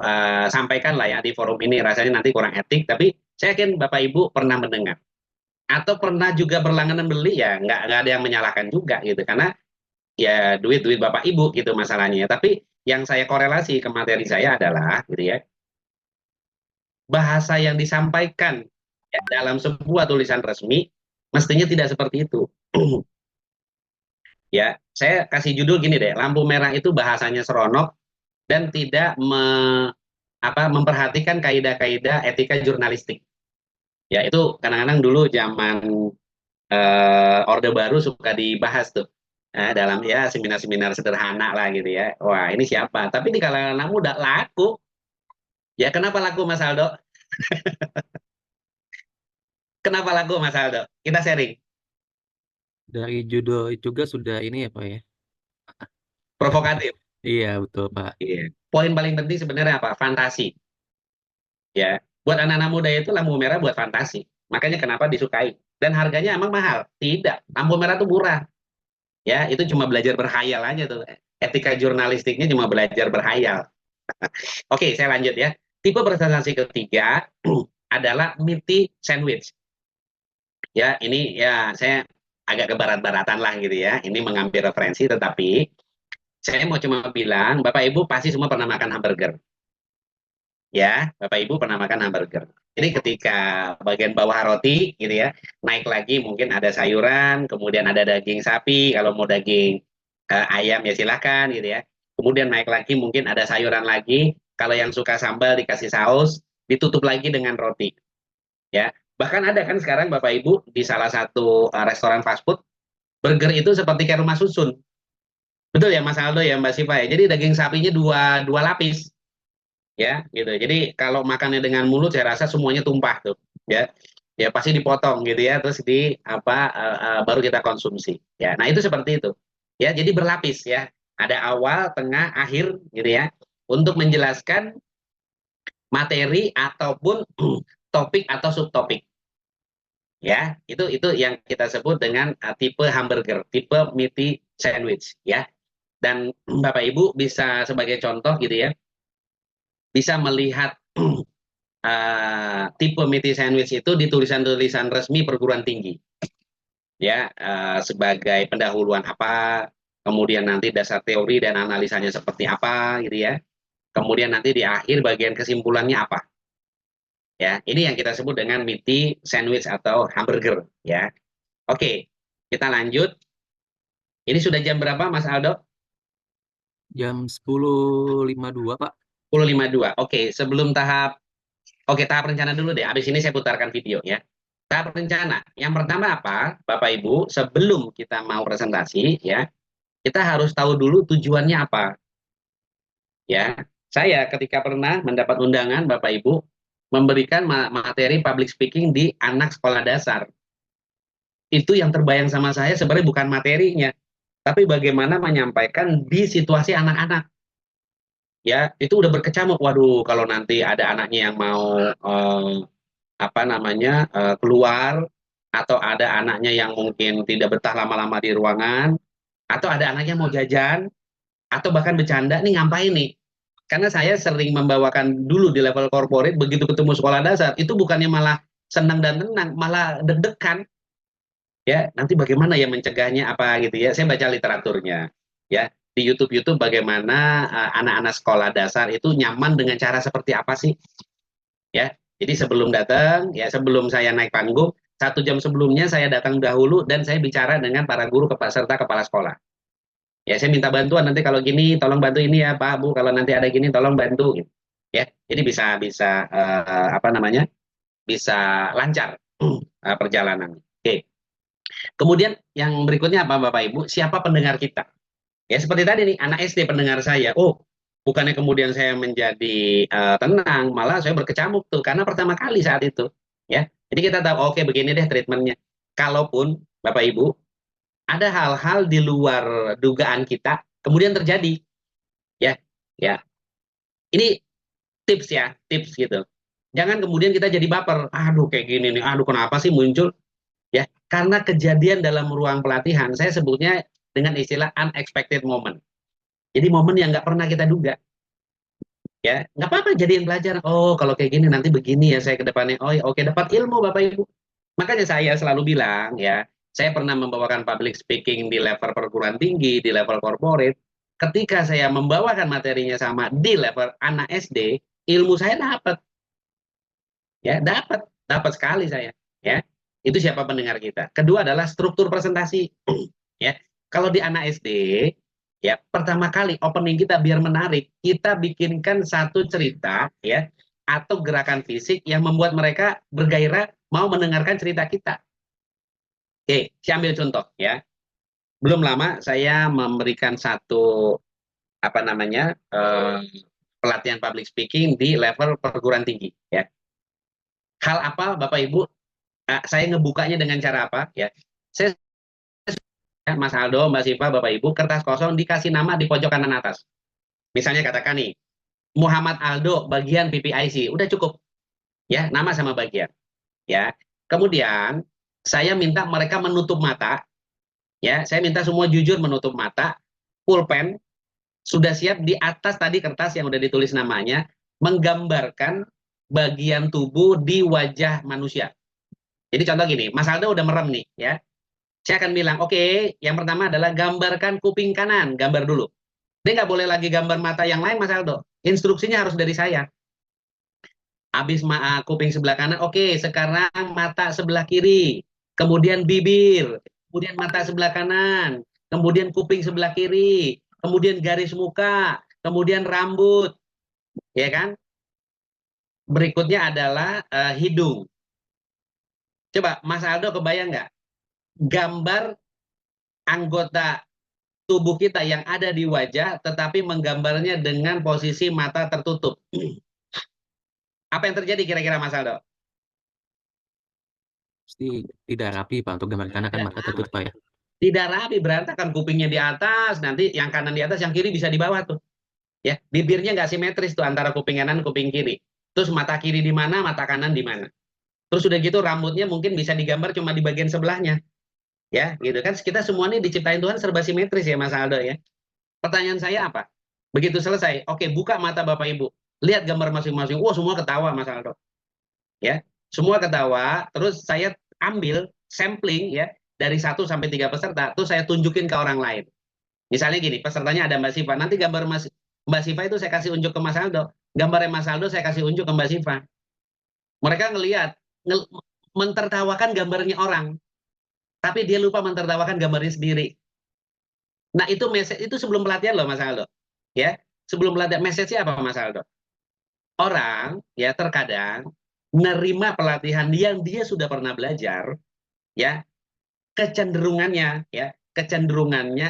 S3: sampaikan lah ya di forum ini, rasanya nanti kurang etik, tapi saya yakin Bapak Ibu pernah mendengar atau pernah juga berlangganan beli ya, nggak ada yang menyalahkan juga gitu, karena ya duit Bapak Ibu gitu masalahnya. Tapi yang saya korelasi ke materi saya adalah gitu ya, bahasa yang disampaikan ya, dalam sebuah tulisan resmi mestinya tidak seperti itu. Ya, saya kasih judul gini deh, lampu merah itu bahasanya seronok dan tidak memperhatikan kaidah-kaidah etika jurnalistik. Ya, itu kadang-kadang dulu zaman Orde Baru suka dibahas tuh. Dalam ya seminar-seminar sederhana lah gitu ya. Wah, ini siapa? Tapi di kalangan anak muda laku. Ya, kenapa laku Mas Aldo? Kenapa laku Mas Aldo? Kita sharing.
S2: Dari judul itu juga sudah ini ya Pak ya.
S3: Provokatif.
S2: Iya betul Pak.
S3: Iya. Poin paling penting sebenarnya apa? Fantasi. Ya, buat anak-anak muda itu lampu merah buat fantasi. Makanya kenapa disukai. Dan harganya emang mahal? Tidak. Lampu merah itu murah. Ya, itu cuma belajar berhayal aja tuh. Etika jurnalistiknya cuma belajar berhayal. Oke, saya lanjut ya. Tipe presentasi ketiga adalah meaty sandwich. Ya, ini ya saya agak kebarat-baratan lah gitu ya. Ini mengambil referensi, tetapi saya mau cuma bilang, Bapak Ibu pasti semua pernah makan hamburger. Ya, Bapak Ibu pernah makan hamburger. Jadi ketika bagian bawah roti gitu ya, naik lagi mungkin ada sayuran, kemudian ada daging sapi, kalau mau daging ayam ya silahkan gitu ya. Kemudian naik lagi mungkin ada sayuran lagi, kalau yang suka sambal dikasih saus, ditutup lagi dengan roti. Ya, bahkan ada kan sekarang Bapak Ibu di salah satu restoran fast food, burger itu seperti kayak rumah susun. Betul ya Mas Aldo ya Mbak Siva ya. Jadi daging sapinya dua lapis ya gitu. Jadi kalau makannya dengan mulut saya rasa semuanya tumpah tuh ya. Ya pasti dipotong gitu ya, terus baru kita konsumsi. Ya. Nah, itu seperti itu. Ya, jadi berlapis ya. Ada awal, tengah, akhir gitu ya. Untuk menjelaskan materi ataupun topik atau subtopik. Ya, itu yang kita sebut dengan tipe hamburger, tipe meaty sandwich ya. Dan Bapak Ibu bisa sebagai contoh gitu ya, bisa melihat tipe meaty sandwich itu di tulisan-tulisan resmi perguruan tinggi. Ya, sebagai pendahuluan apa, kemudian nanti dasar teori dan analisanya seperti apa gitu ya. Kemudian nanti di akhir bagian kesimpulannya apa. Ya, ini yang kita sebut dengan meaty sandwich atau hamburger ya. Oke, kita lanjut. Ini sudah jam berapa Mas Aldo?
S2: Jam 10.52 Pak.
S3: 10.52. Oke, sebelum tahap rencana dulu deh. Habis ini saya putarkan video ya. Tahap rencana. Yang pertama apa? Bapak Ibu, sebelum kita mau presentasi ya, kita harus tahu dulu tujuannya apa. Ya. Saya ketika pernah mendapat undangan Bapak Ibu memberikan materi public speaking di anak sekolah dasar. Itu yang terbayang sama saya sebenarnya bukan materinya, tapi bagaimana menyampaikan di situasi anak-anak. Ya, itu udah berkecamuk. Waduh, kalau nanti ada anaknya yang mau keluar, atau ada anaknya yang mungkin tidak betah lama-lama di ruangan, atau ada anaknya mau jajan, atau bahkan bercanda, nih ngapain nih? Karena saya sering membawakan dulu di level corporate, begitu ketemu sekolah dasar, itu bukannya malah senang dan tenang, malah deg-degan. Ya, nanti bagaimana ya mencegahnya apa gitu ya. Saya baca literaturnya. Ya, di YouTube bagaimana anak-anak sekolah dasar itu nyaman dengan cara seperti apa sih? Ya, jadi sebelum datang, ya sebelum saya naik panggung, 1 jam sebelumnya saya datang dahulu dan saya bicara dengan para guru serta kepala sekolah. Ya, saya minta bantuan nanti kalau gini, tolong bantu ini ya Pak Bu. Kalau nanti ada gini, tolong bantu. Gitu. Ya, jadi bisa lancar perjalanan. Oke. Kemudian yang berikutnya apa Bapak Ibu? Siapa pendengar kita? Ya seperti tadi nih, anak SD pendengar saya. Oh, bukannya kemudian saya menjadi tenang, malah saya berkecamuk tuh karena pertama kali saat itu. Ya, jadi kita tahu oke begini deh treatmentnya. Kalaupun Bapak Ibu ada hal-hal di luar dugaan kita kemudian terjadi, ya, ya. Ini tips gitu. Jangan kemudian kita jadi baper. Aduh kayak gini nih, aduh kenapa sih muncul? Ya, karena kejadian dalam ruang pelatihan, saya sebutnya dengan istilah unexpected moment. Jadi momen yang nggak pernah kita duga. Ya, nggak apa-apa jadiin pelajaran. Oh, kalau kayak gini nanti begini ya saya ke depannya. Oh, ya, oke dapat ilmu Bapak Ibu. Makanya saya selalu bilang ya, saya pernah membawakan public speaking di level perguruan tinggi, di level corporate. Ketika saya membawakan materinya sama di level anak SD, ilmu saya dapat. Ya, dapat sekali saya. Ya, itu siapa pendengar kita. Kedua adalah struktur presentasi. Ya, kalau di anak SD, ya pertama kali opening kita biar menarik, kita bikinkan satu cerita, ya, atau gerakan fisik yang membuat mereka bergairah mau mendengarkan cerita kita. Oke, saya ambil contoh, ya. Belum lama saya memberikan satu pelatihan public speaking di level perguruan tinggi, ya. Hal apa Bapak Ibu? Saya ngebukanya dengan cara apa? Ya, saya Mas Aldo, Mbak Siva, Bapak Ibu, kertas kosong dikasih nama di pojok kanan atas. Misalnya katakan nih, Muhammad Aldo bagian PPIC, udah cukup. Ya, nama sama bagian. Ya. Kemudian saya minta mereka menutup mata. Ya, saya minta semua jujur menutup mata, pulpen sudah siap di atas tadi kertas yang udah ditulis namanya, menggambarkan bagian tubuh di wajah manusia. Jadi contoh gini, Mas Aldo udah merem nih, ya. Saya akan bilang, oke, yang pertama adalah gambarkan kuping kanan, gambar dulu. Dia nggak boleh lagi gambar mata yang lain, Mas Aldo. Instruksinya harus dari saya. Habis kuping sebelah kanan, oke, sekarang mata sebelah kiri, kemudian bibir, kemudian mata sebelah kanan, kemudian kuping sebelah kiri, kemudian garis muka, kemudian rambut, ya kan? Berikutnya adalah hidung. Coba, Mas Aldo kebayang nggak? Gambar anggota tubuh kita yang ada di wajah, tetapi menggambarnya dengan posisi mata tertutup. Apa yang terjadi kira-kira Mas Aldo?
S2: Pasti tidak rapi Pak untuk gambar karena kan mata tertutup Pak ya.
S3: Tidak rapi, berantakan, kupingnya di atas, nanti yang kanan di atas, yang kiri bisa di bawah tuh. Ya, bibirnya nggak simetris tuh antara kuping kanan, kuping kiri. Terus mata kiri di mana, mata kanan di mana. Terus udah gitu rambutnya mungkin bisa digambar cuma di bagian sebelahnya. Ya, gitu kan kita semua ini diciptain Tuhan serba simetris ya Mas Aldo ya. Pertanyaan saya apa? Begitu selesai, oke buka mata Bapak Ibu. Lihat gambar masing-masing. Wah, semua ketawa Mas Aldo. Ya, semua ketawa, terus saya ambil sampling ya dari 1 sampai 3 peserta, terus saya tunjukin ke orang lain. Misalnya gini, pesertanya ada Mbak Siva. Nanti gambar Mbak Siva itu saya kasih unjuk ke Mas Aldo. Gambarnya Mas Aldo saya kasih unjuk ke Mbak Siva. Mereka ngelihat mentertawakan gambarnya orang, tapi dia lupa mentertawakan gambarnya sendiri. Nah, itu message itu sebelum pelatihan loh Mas Aldo. Ya, sebelum pelatihan message-nya apa Mas Aldo? orang ya terkadang menerima pelatihan yang dia sudah pernah belajar, ya kecenderungannya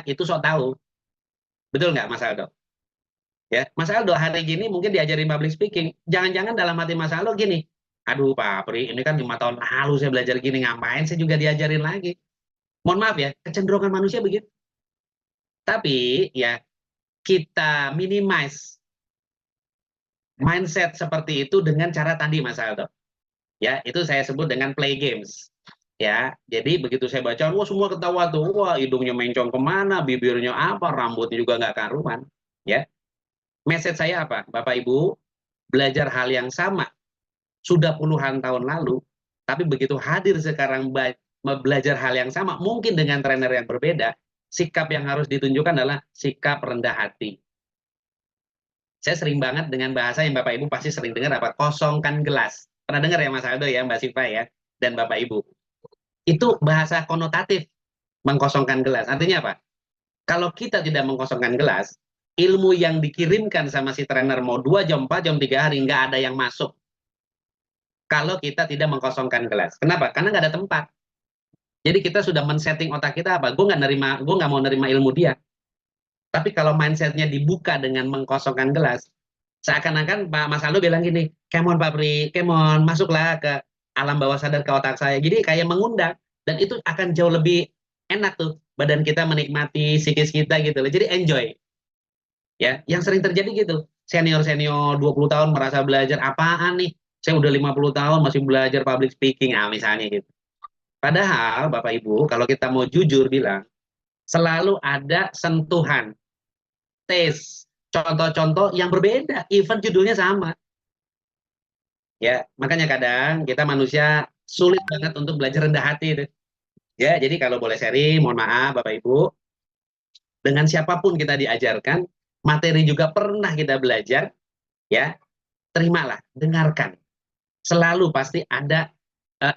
S3: itu sok tahu, betul nggak Mas Aldo? Ya, Mas Aldo hari gini mungkin diajarin public speaking, jangan-jangan dalam hati Mas Aldo gini, aduh Pak Pri, ini kan 5 tahun lalu saya belajar gini, ngapain saya juga diajarin lagi? Mohon maaf ya, kecenderungan manusia begitu. Tapi ya kita minimize mindset seperti itu dengan cara tadi Mas Aldo. Ya, itu saya sebut dengan play games. Ya, jadi begitu saya baca, wah semua ketawa tuh, wah hidungnya mencong kemana, bibirnya apa, rambutnya juga nggak karuan. Ya, message saya apa, Bapak Ibu, belajar hal yang sama sudah puluhan tahun lalu, tapi begitu hadir sekarang belajar hal yang sama, mungkin dengan trainer yang berbeda, sikap yang harus ditunjukkan adalah sikap rendah hati. Saya sering banget dengan bahasa yang Bapak Ibu pasti sering dengar apa, kosongkan gelas. Pernah dengar ya Mas Aldo ya, Mbak Siva ya, dan Bapak Ibu. Itu bahasa konotatif, mengkosongkan gelas. Artinya apa? Kalau kita tidak mengkosongkan gelas, ilmu yang dikirimkan sama si trainer mau 2 jam, 4 jam, 3 hari, nggak ada yang masuk. Kalau kita tidak mengkosongkan gelas. Kenapa? Karena nggak ada tempat. Jadi kita sudah men-setting otak kita apa? Gue nggak mau nerima ilmu dia. Tapi kalau mindsetnya dibuka dengan mengkosongkan gelas, seakan-akan Pak Mas Aldo bilang gini, come on Pak Pri, come on, masuklah ke alam bawah sadar ke otak saya. Jadi kayak mengundang, dan itu akan jauh lebih enak tuh, badan kita menikmati psikis kita gitu loh. Jadi enjoy. Ya, yang sering terjadi gitu. Senior-senior 20 tahun merasa belajar apaan nih? Saya udah 50 tahun masih belajar public speaking, misalnya gitu. Padahal Bapak Ibu, kalau kita mau jujur bilang, selalu ada sentuhan, taste, contoh-contoh yang berbeda, even judulnya sama. Ya, makanya kadang kita manusia sulit banget untuk belajar rendah hati itu. Ya, jadi kalau boleh sharing, mohon maaf Bapak Ibu, dengan siapapun kita diajarkan, materi juga pernah kita belajar, ya, terimalah, dengarkan. Selalu pasti ada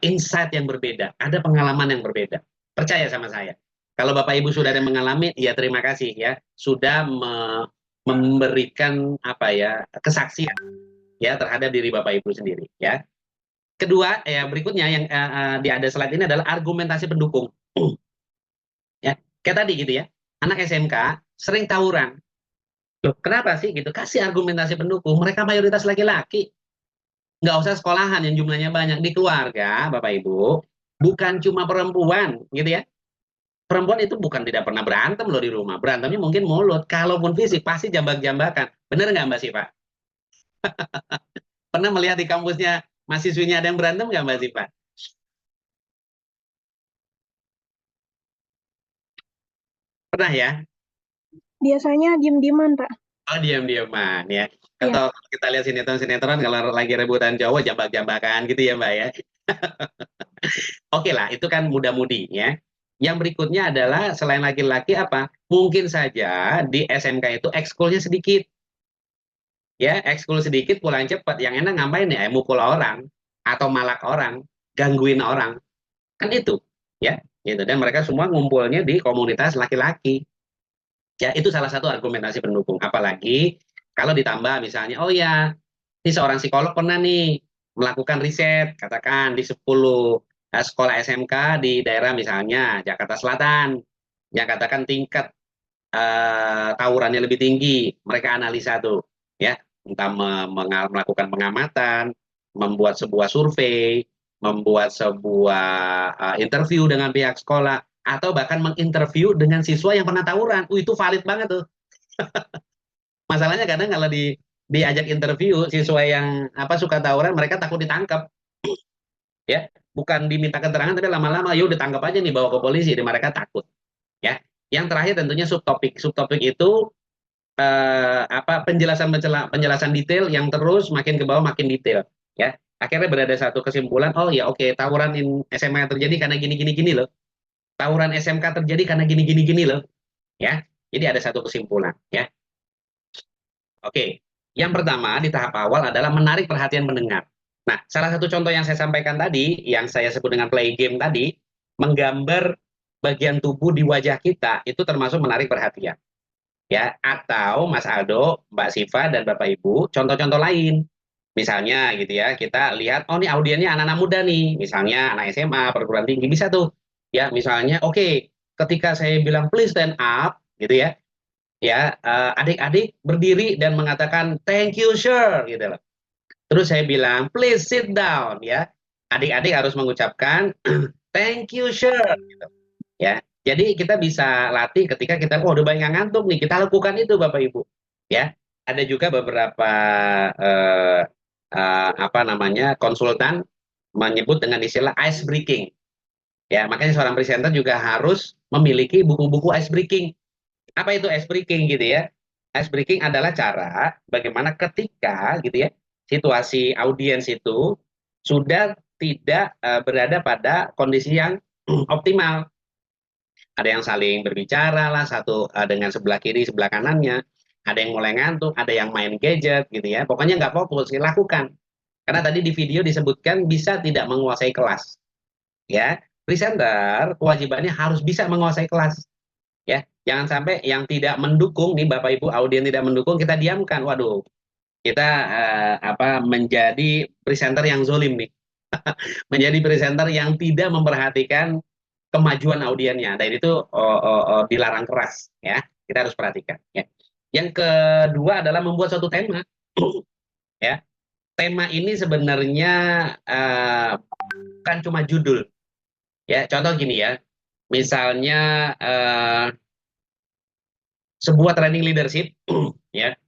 S3: insight yang berbeda, ada pengalaman yang berbeda. Percaya sama saya. Kalau Bapak Ibu sudah ada yang mengalami, ya terima kasih ya, sudah memberikan apa ya, kesaksian ya terhadap diri Bapak Ibu sendiri ya. Kedua, ya berikutnya yang di ada slide ini adalah argumentasi pendukung. Ya, kayak tadi gitu ya. Anak SMK sering tawuran. Loh, kenapa sih gitu? Kasih argumentasi pendukung. Mereka mayoritas laki-laki. Nggak usah sekolahan yang jumlahnya banyak. Di keluarga, Bapak Ibu, bukan cuma perempuan gitu ya. Perempuan itu bukan tidak pernah berantem loh di rumah. Berantemnya mungkin mulut. Kalaupun fisik, pasti jambak-jambakan. Bener nggak Mbak Siva? Pernah melihat di kampusnya mahasiswinya ada yang berantem nggak Mbak Siva? Pernah ya?
S4: Biasanya diem-dieman, Pak.
S3: Oh, diam-diaman ya.
S4: Iya.
S3: Atau kita lihat sinetron-sinetron kalau lagi rebutan cowok jambak-jambakan gitu ya Mbak ya. Oke lah, itu kan muda-mudi ya. Yang berikutnya adalah selain laki-laki apa? Mungkin saja di SMK itu ekskulnya sedikit. Ya, ekskul sedikit pulang cepat. Yang enak ngapain ya? Mukul orang atau malak orang, gangguin orang. Kan itu, ya. Gitu. Dan mereka semua ngumpulnya di komunitas laki-laki. Ya, itu salah satu argumentasi pendukung. Apalagi kalau ditambah misalnya, oh ya, ini seorang psikolog pernah nih melakukan riset, katakan di 10 sekolah SMK di daerah misalnya Jakarta Selatan, yang katakan tingkat tawurannya lebih tinggi, mereka analisa tuh, ya, entah melakukan pengamatan, membuat sebuah survei, membuat sebuah interview dengan pihak sekolah, atau bahkan menginterview dengan siswa yang pernah tawuran. Itu valid banget tuh. Masalahnya kadang kalau diajak interview siswa yang suka tawuran, mereka takut ditangkap. Ya, bukan diminta keterangan tapi lama-lama yuk ditangkap aja nih, bawa ke polisi, mereka takut. Ya. Yang terakhir tentunya subtopik. Subtopik itu penjelasan detail yang terus makin ke bawah makin detail, ya. Akhirnya berada satu kesimpulan, oh ya oke, tawuran SMA terjadi karena gini loh. Tawuran SMK terjadi karena gini loh, ya. Jadi ada satu kesimpulan, ya. Oke, yang pertama di tahap awal adalah menarik perhatian pendengar. Nah, salah satu contoh yang saya sampaikan tadi, yang saya sebut dengan play game tadi, menggambar bagian tubuh di wajah kita, itu termasuk menarik perhatian. Ya, atau Mas Aldo, Mbak Siva, dan Bapak Ibu, contoh-contoh lain. Misalnya gitu ya, kita lihat, oh nih audiennya anak-anak muda nih, misalnya anak SMA, perguruan tinggi, bisa tuh. Ya, misalnya, oke, ketika saya bilang please stand up, gitu ya, adik-adik berdiri dan mengatakan thank you sir, gitu loh. Terus saya bilang please sit down, ya. Adik-adik harus mengucapkan thank you sir, gitu, ya. Jadi kita bisa latih ketika kita, oh udah banyak yang ngantuk nih, kita lakukan itu Bapak Ibu, ya. Ada juga beberapa eh, apa namanya konsultan menyebut dengan istilah ice breaking, ya. Makanya seorang presenter juga harus memiliki buku-buku ice breaking. Apa itu ice breaking gitu ya? Ice breaking adalah cara bagaimana ketika gitu ya situasi audiens itu sudah tidak berada pada kondisi yang optimal. Ada yang saling berbicara lah satu dengan sebelah kiri, sebelah kanannya. Ada yang mulai ngantuk, ada yang main gadget gitu ya. Pokoknya nggak fokus, lakukan. Karena tadi di video disebutkan bisa tidak menguasai kelas. Ya, presenter kewajibannya harus bisa menguasai kelas. Ya, jangan sampai yang tidak mendukung nih Bapak Ibu audien tidak mendukung kita diamkan. Waduh, kita menjadi presenter yang zolim nih. Menjadi presenter yang tidak memperhatikan kemajuan audiennya. Dan itu dilarang keras ya. Kita harus perhatikan ya. Yang kedua adalah membuat suatu tema. Ya. Tema ini sebenarnya bukan cuma judul. Ya, contoh gini ya. Misalnya sebuah training leadership ya.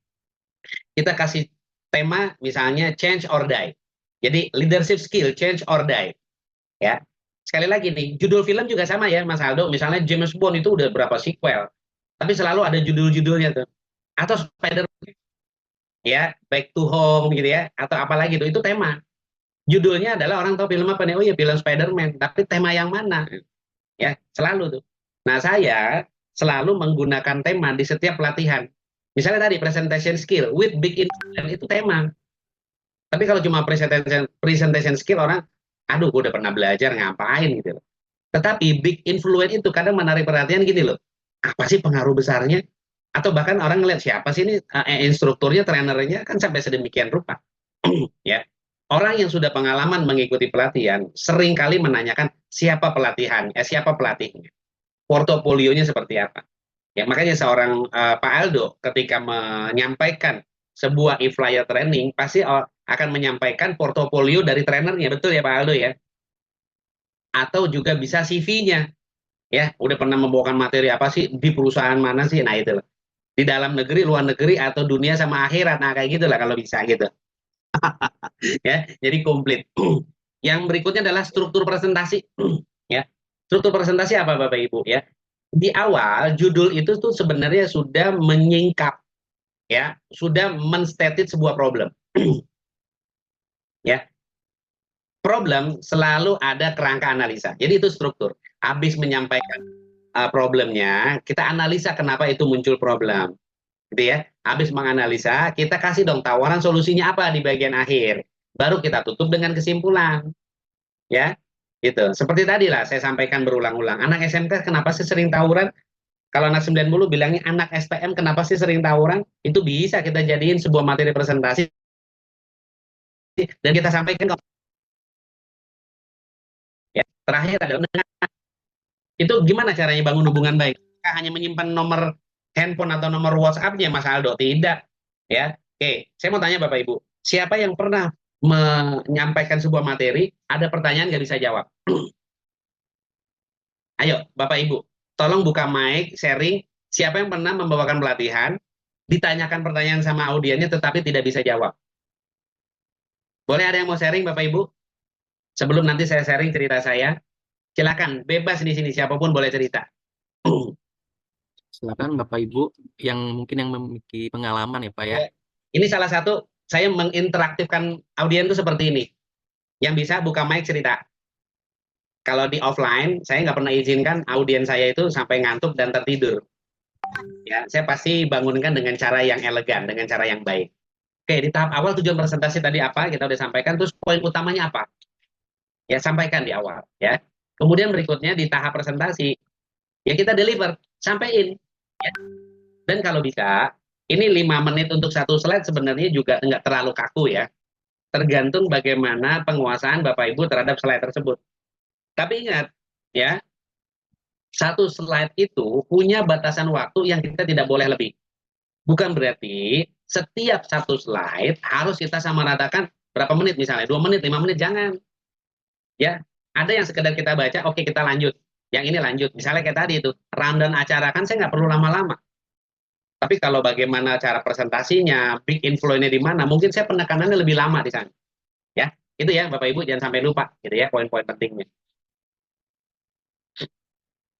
S3: Kita kasih tema misalnya change or die. Jadi leadership skill change or die. Ya. Sekali lagi nih, judul film juga sama ya Mas Aldo. Misalnya James Bond itu udah berapa sequel. Tapi selalu ada judul-judulnya tuh. Atau Spider-Man ya, Back to Home gitu ya, atau apalagi itu tema. Judulnya adalah orang tahu film apa nih? Oh ya film Spider-Man, tapi tema yang mana? Ya, selalu tuh. Nah, saya selalu menggunakan tema di setiap pelatihan. Misalnya tadi presentation skill with big influence itu tema. Tapi kalau cuma presentation skill orang, aduh, gue udah pernah belajar ngapain gitu loh. Tetapi big influence itu kadang menarik perhatian gini loh. Apa sih pengaruh besarnya? Atau bahkan orang ngeliat siapa sih ini instrukturnya, trainernya kan sampai sedemikian rupa. Ya. Orang yang sudah pengalaman mengikuti pelatihan sering kali menanyakan siapa siapa pelatihnya, portofolionya seperti apa. Ya, makanya seorang Pak Aldo ketika menyampaikan sebuah e-flyer training pasti akan menyampaikan portofolio dari trainernya, betul ya Pak Aldo ya? Atau juga bisa CV-nya, ya, udah pernah membawakan materi apa sih di perusahaan mana sih? Nah itu, di dalam negeri, luar negeri, atau dunia sama akhirat, nah kayak gitulah kalau bisa gitu. Ya, jadi komplit. Yang berikutnya adalah struktur presentasi, ya. Struktur presentasi apa Bapak Ibu ya? Di awal judul itu tuh sebenarnya sudah menyingkap, ya, sudah menstated sebuah problem. Ya, problem selalu ada kerangka analisa. Jadi itu struktur. Habis menyampaikan problemnya, kita analisa kenapa itu muncul problem, gitu ya. Habis menganalisa, kita kasih dong tawaran solusinya apa di bagian akhir. Baru kita tutup dengan kesimpulan, ya. Gitu. Seperti tadi lah saya sampaikan berulang-ulang. Anak SMK kenapa sih sering tawuran? Kalau anak 90 bilangnya anak STM kenapa sih sering tawuran? Itu bisa kita jadiin sebuah materi presentasi dan kita sampaikan. Ya, terakhir adalah itu gimana caranya bangun hubungan baik? Kita hanya menyimpan nomor handphone atau nomor WhatsApp-nya Mas Aldo? Tidak. Ya. Oke, saya mau tanya Bapak Ibu, siapa yang pernah menyampaikan sebuah materi, ada pertanyaan nggak bisa jawab? Ayo, Bapak Ibu, tolong buka mic, sharing. Siapa yang pernah membawakan pelatihan, ditanyakan pertanyaan sama audiennya tetapi tidak bisa jawab? Boleh ada yang mau sharing Bapak Ibu? Sebelum nanti saya sharing cerita saya, silakan, bebas di sini, siapapun boleh cerita.
S2: Silakan Bapak Ibu yang mungkin yang memiliki pengalaman ya Pak ya.
S3: Ini salah satu, saya menginteraktifkan audiens itu seperti ini. Yang bisa buka mic cerita. Kalau di offline, saya nggak pernah izinkan audiens saya itu sampai ngantuk dan tertidur. Ya, saya pasti bangunkan dengan cara yang elegan, dengan cara yang baik. Oke, di tahap awal tujuan presentasi tadi apa? Kita udah sampaikan. Terus poin utamanya apa? Ya, sampaikan di awal. Ya. Kemudian berikutnya di tahap presentasi, ya kita deliver, sampaikan. Ya. Dan kalau bisa, ini 5 menit untuk satu slide sebenarnya juga nggak terlalu kaku ya. tergantung bagaimana penguasaan Bapak Ibu terhadap slide tersebut. Tapi ingat, ya, satu slide itu punya batasan waktu yang kita tidak boleh lebih. Bukan berarti setiap satu slide harus kita samaratakan berapa menit, misalnya 2 menit, 5 menit, jangan. Ya, ada yang sekedar kita baca, oke kita lanjut. Yang ini lanjut. Misalnya kayak tadi itu, rundown acara kan saya nggak perlu lama-lama. Tapi kalau bagaimana cara presentasinya, big inflow-nya di mana, mungkin saya penekanannya lebih lama di sana. Ya, itu ya Bapak Ibu jangan sampai lupa gitu ya poin-poin pentingnya.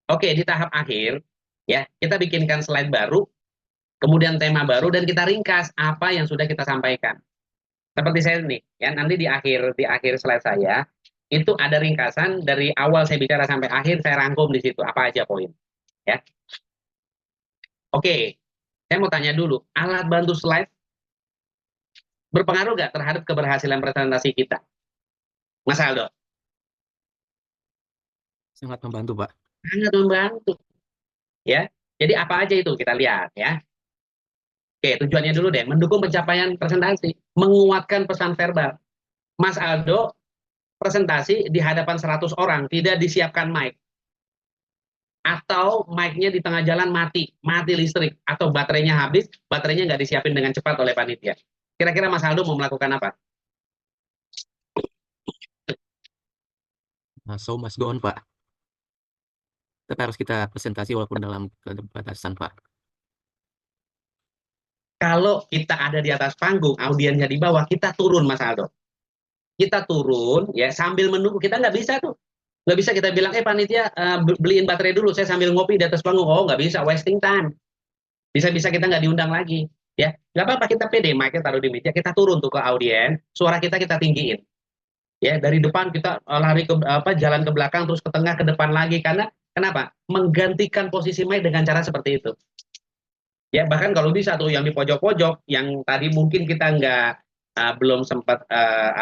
S3: Oke, di tahap akhir ya, kita bikinkan slide baru, kemudian tema baru dan kita ringkas apa yang sudah kita sampaikan. Seperti saya nih, ya nanti di akhir slide saya itu ada ringkasan dari awal saya bicara sampai akhir saya rangkum di situ apa aja poin, ya. Oke, saya mau tanya dulu, alat bantu slide berpengaruh nggak terhadap keberhasilan presentasi kita? Mas Aldo?
S2: Sangat membantu, Pak.
S3: Sangat membantu, ya. Jadi apa aja itu kita lihat, ya. Oke, tujuannya dulu deh, mendukung pencapaian presentasi, menguatkan pesan verbal. Mas Aldo presentasi di hadapan 100 orang, tidak disiapkan mic. Atau mic-nya di tengah jalan mati listrik, atau baterainya habis, baterainya nggak disiapin dengan cepat oleh panitia. Kira-kira Mas Aldo mau melakukan apa?
S2: So must go on, Pak. Tapi harus kita presentasi walaupun dalam batasan, Pak.
S3: Kalau kita ada di atas panggung, audiensnya di bawah, kita turun, Mas Aldo. Kita turun, ya sambil menunggu. Kita nggak bisa tuh. Nggak bisa kita bilang, panitia beliin baterai dulu, saya sambil ngopi di atas panggung. Oh, nggak bisa, wasting time. Bisa-bisa kita nggak diundang lagi. Ya, nggak apa-apa, kita pede, mic-nya taruh di meja, kita turun tuh ke audiens, suara kita tinggiin. Ya, dari depan kita lari ke jalan ke belakang, terus ke tengah, ke depan lagi. Karena kenapa? Menggantikan posisi mic dengan cara seperti itu. Ya, bahkan kalau bisa tuh yang di pojok-pojok, yang tadi mungkin kita nggak belum sempat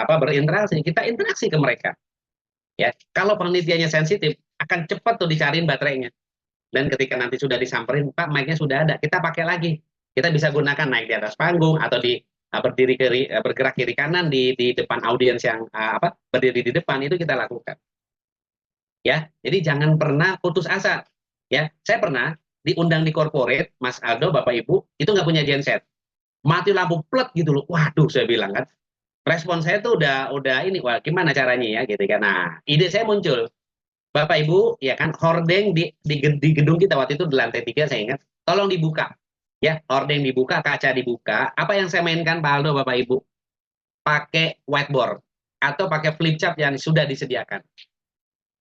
S3: berinteraksi, kita interaksi ke mereka. Ya, kalau penelitiannya sensitif, akan cepat tuh dicariin baterainya. Dan ketika nanti sudah disamperin, Pak, mic-nya sudah ada, kita pakai lagi. Kita bisa gunakan naik di atas panggung atau di bergerak kiri kanan di depan audiens yang berdiri di depan, itu kita lakukan. Ya, jadi jangan pernah putus asa. Ya, saya pernah diundang di corporate, Mas Aldo, Bapak Ibu, itu nggak punya genset. Mati lampu plet gitu loh. Waduh, saya bilang kan. Respon saya tuh udah ini, wah gimana caranya ya gitu kan. Nah, ide saya muncul. Bapak Ibu, ya kan, hordeng di gedung kita waktu itu di lantai 3 saya ingat. Tolong dibuka. Ya, hordeng dibuka, kaca dibuka. Apa yang saya mainkan Pak Aldo, Bapak Ibu? Pakai whiteboard atau pakai flip chart yang sudah disediakan.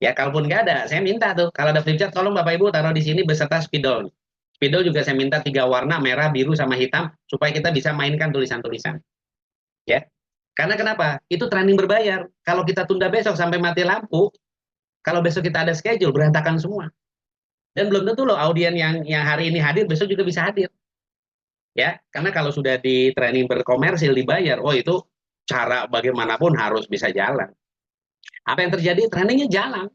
S3: Ya, kalaupun nggak ada, saya minta tuh, kalau ada flip chart, tolong Bapak Ibu taruh di sini beserta spidol. Spidol juga saya minta 3 warna, merah, biru, sama hitam, supaya kita bisa mainkan tulisan-tulisan. Ya, karena kenapa? Itu training berbayar. Kalau kita tunda besok sampai mati lampu, kalau besok kita ada schedule, berantakan semua. Dan belum tentu loh audien yang hari ini hadir, besok juga bisa hadir. Ya, karena kalau sudah di training berkomersil, dibayar, oh itu cara bagaimanapun harus bisa jalan. Apa yang terjadi? Trainingnya jalan.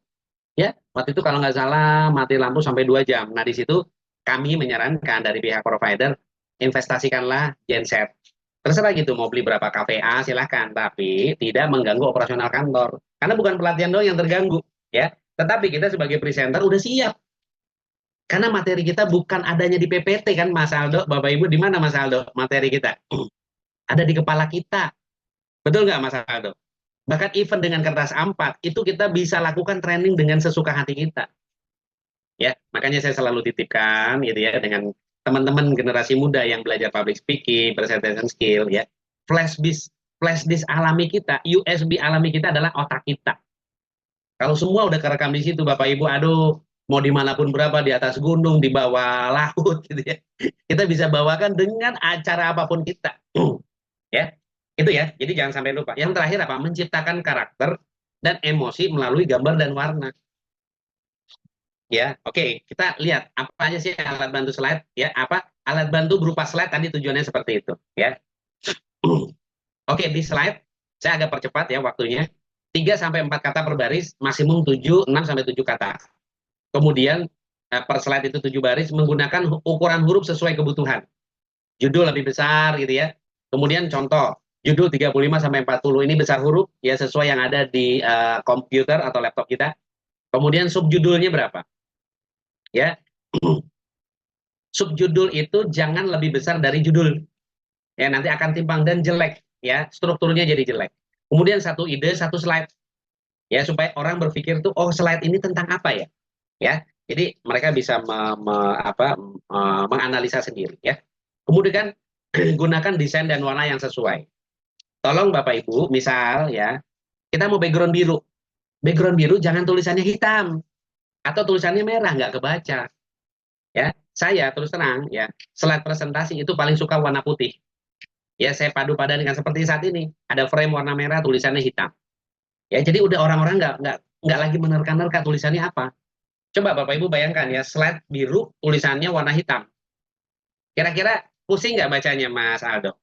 S3: Ya, waktu itu kalau nggak salah mati lampu sampai 2 jam. Nah, di situ kami menyarankan dari pihak provider, investasikanlah genset. Terserah gitu, mau beli berapa KVA silahkan, tapi tidak mengganggu operasional kantor. Karena bukan pelatihan doang yang terganggu, ya. Tetapi kita sebagai presenter udah siap. Karena materi kita bukan adanya di PPT kan, Mas Aldo, Bapak Ibu, di mana Mas Aldo materi kita? Ada di kepala kita. Betul nggak Mas Aldo? Bahkan event dengan kertas A4 itu kita bisa lakukan training dengan sesuka hati kita. Ya, makanya saya selalu titipkan gitu ya dengan teman-teman generasi muda yang belajar public speaking, presentation skill ya. Flash disk alami kita, USB alami kita adalah otak kita. Kalau semua udah kerekam di situ Bapak Ibu, aduh, mau dimanapun berapa, di atas gunung, di bawah laut gitu ya. Kita bisa bawakan dengan acara apapun kita. Ya. Itu ya, jadi jangan sampai lupa. Yang terakhir apa? Menciptakan karakter dan emosi melalui gambar dan warna. Ya, oke, kita lihat apa aja sih alat bantu slide ya, alat bantu berupa slide tadi tujuannya seperti itu, ya. Oke, di slide saya agak percepat ya waktunya. 3 sampai 4 kata per baris, maksimum 6 sampai 7 kata. Kemudian per slide itu 7 baris menggunakan ukuran huruf sesuai kebutuhan. Judul lebih besar gitu ya. Kemudian contoh Judul 35 sampai 40 ini besar huruf ya sesuai yang ada di komputer atau laptop kita. Kemudian subjudulnya berapa? Ya. Subjudul itu jangan lebih besar dari judul. Ya, nanti akan timpang dan jelek ya, strukturnya jadi jelek. Kemudian satu ide, satu slide. Ya, supaya orang berpikir tuh oh slide ini tentang apa ya? Ya. Jadi mereka bisa menganalisa sendiri ya. Kemudian gunakan desain dan warna yang sesuai. Tolong Bapak Ibu, misal ya, kita mau background biru. Background biru jangan tulisannya hitam atau tulisannya merah, nggak kebaca. Ya, saya terus terang ya, slide presentasi itu paling suka warna putih. Ya, saya padu padankan seperti saat ini, ada frame warna merah, tulisannya hitam. Ya, jadi udah orang-orang nggak lagi menerka-nerka tulisannya apa. Coba Bapak Ibu bayangkan ya, slide biru tulisannya warna hitam. Kira-kira pusing nggak bacanya Mas Aldo?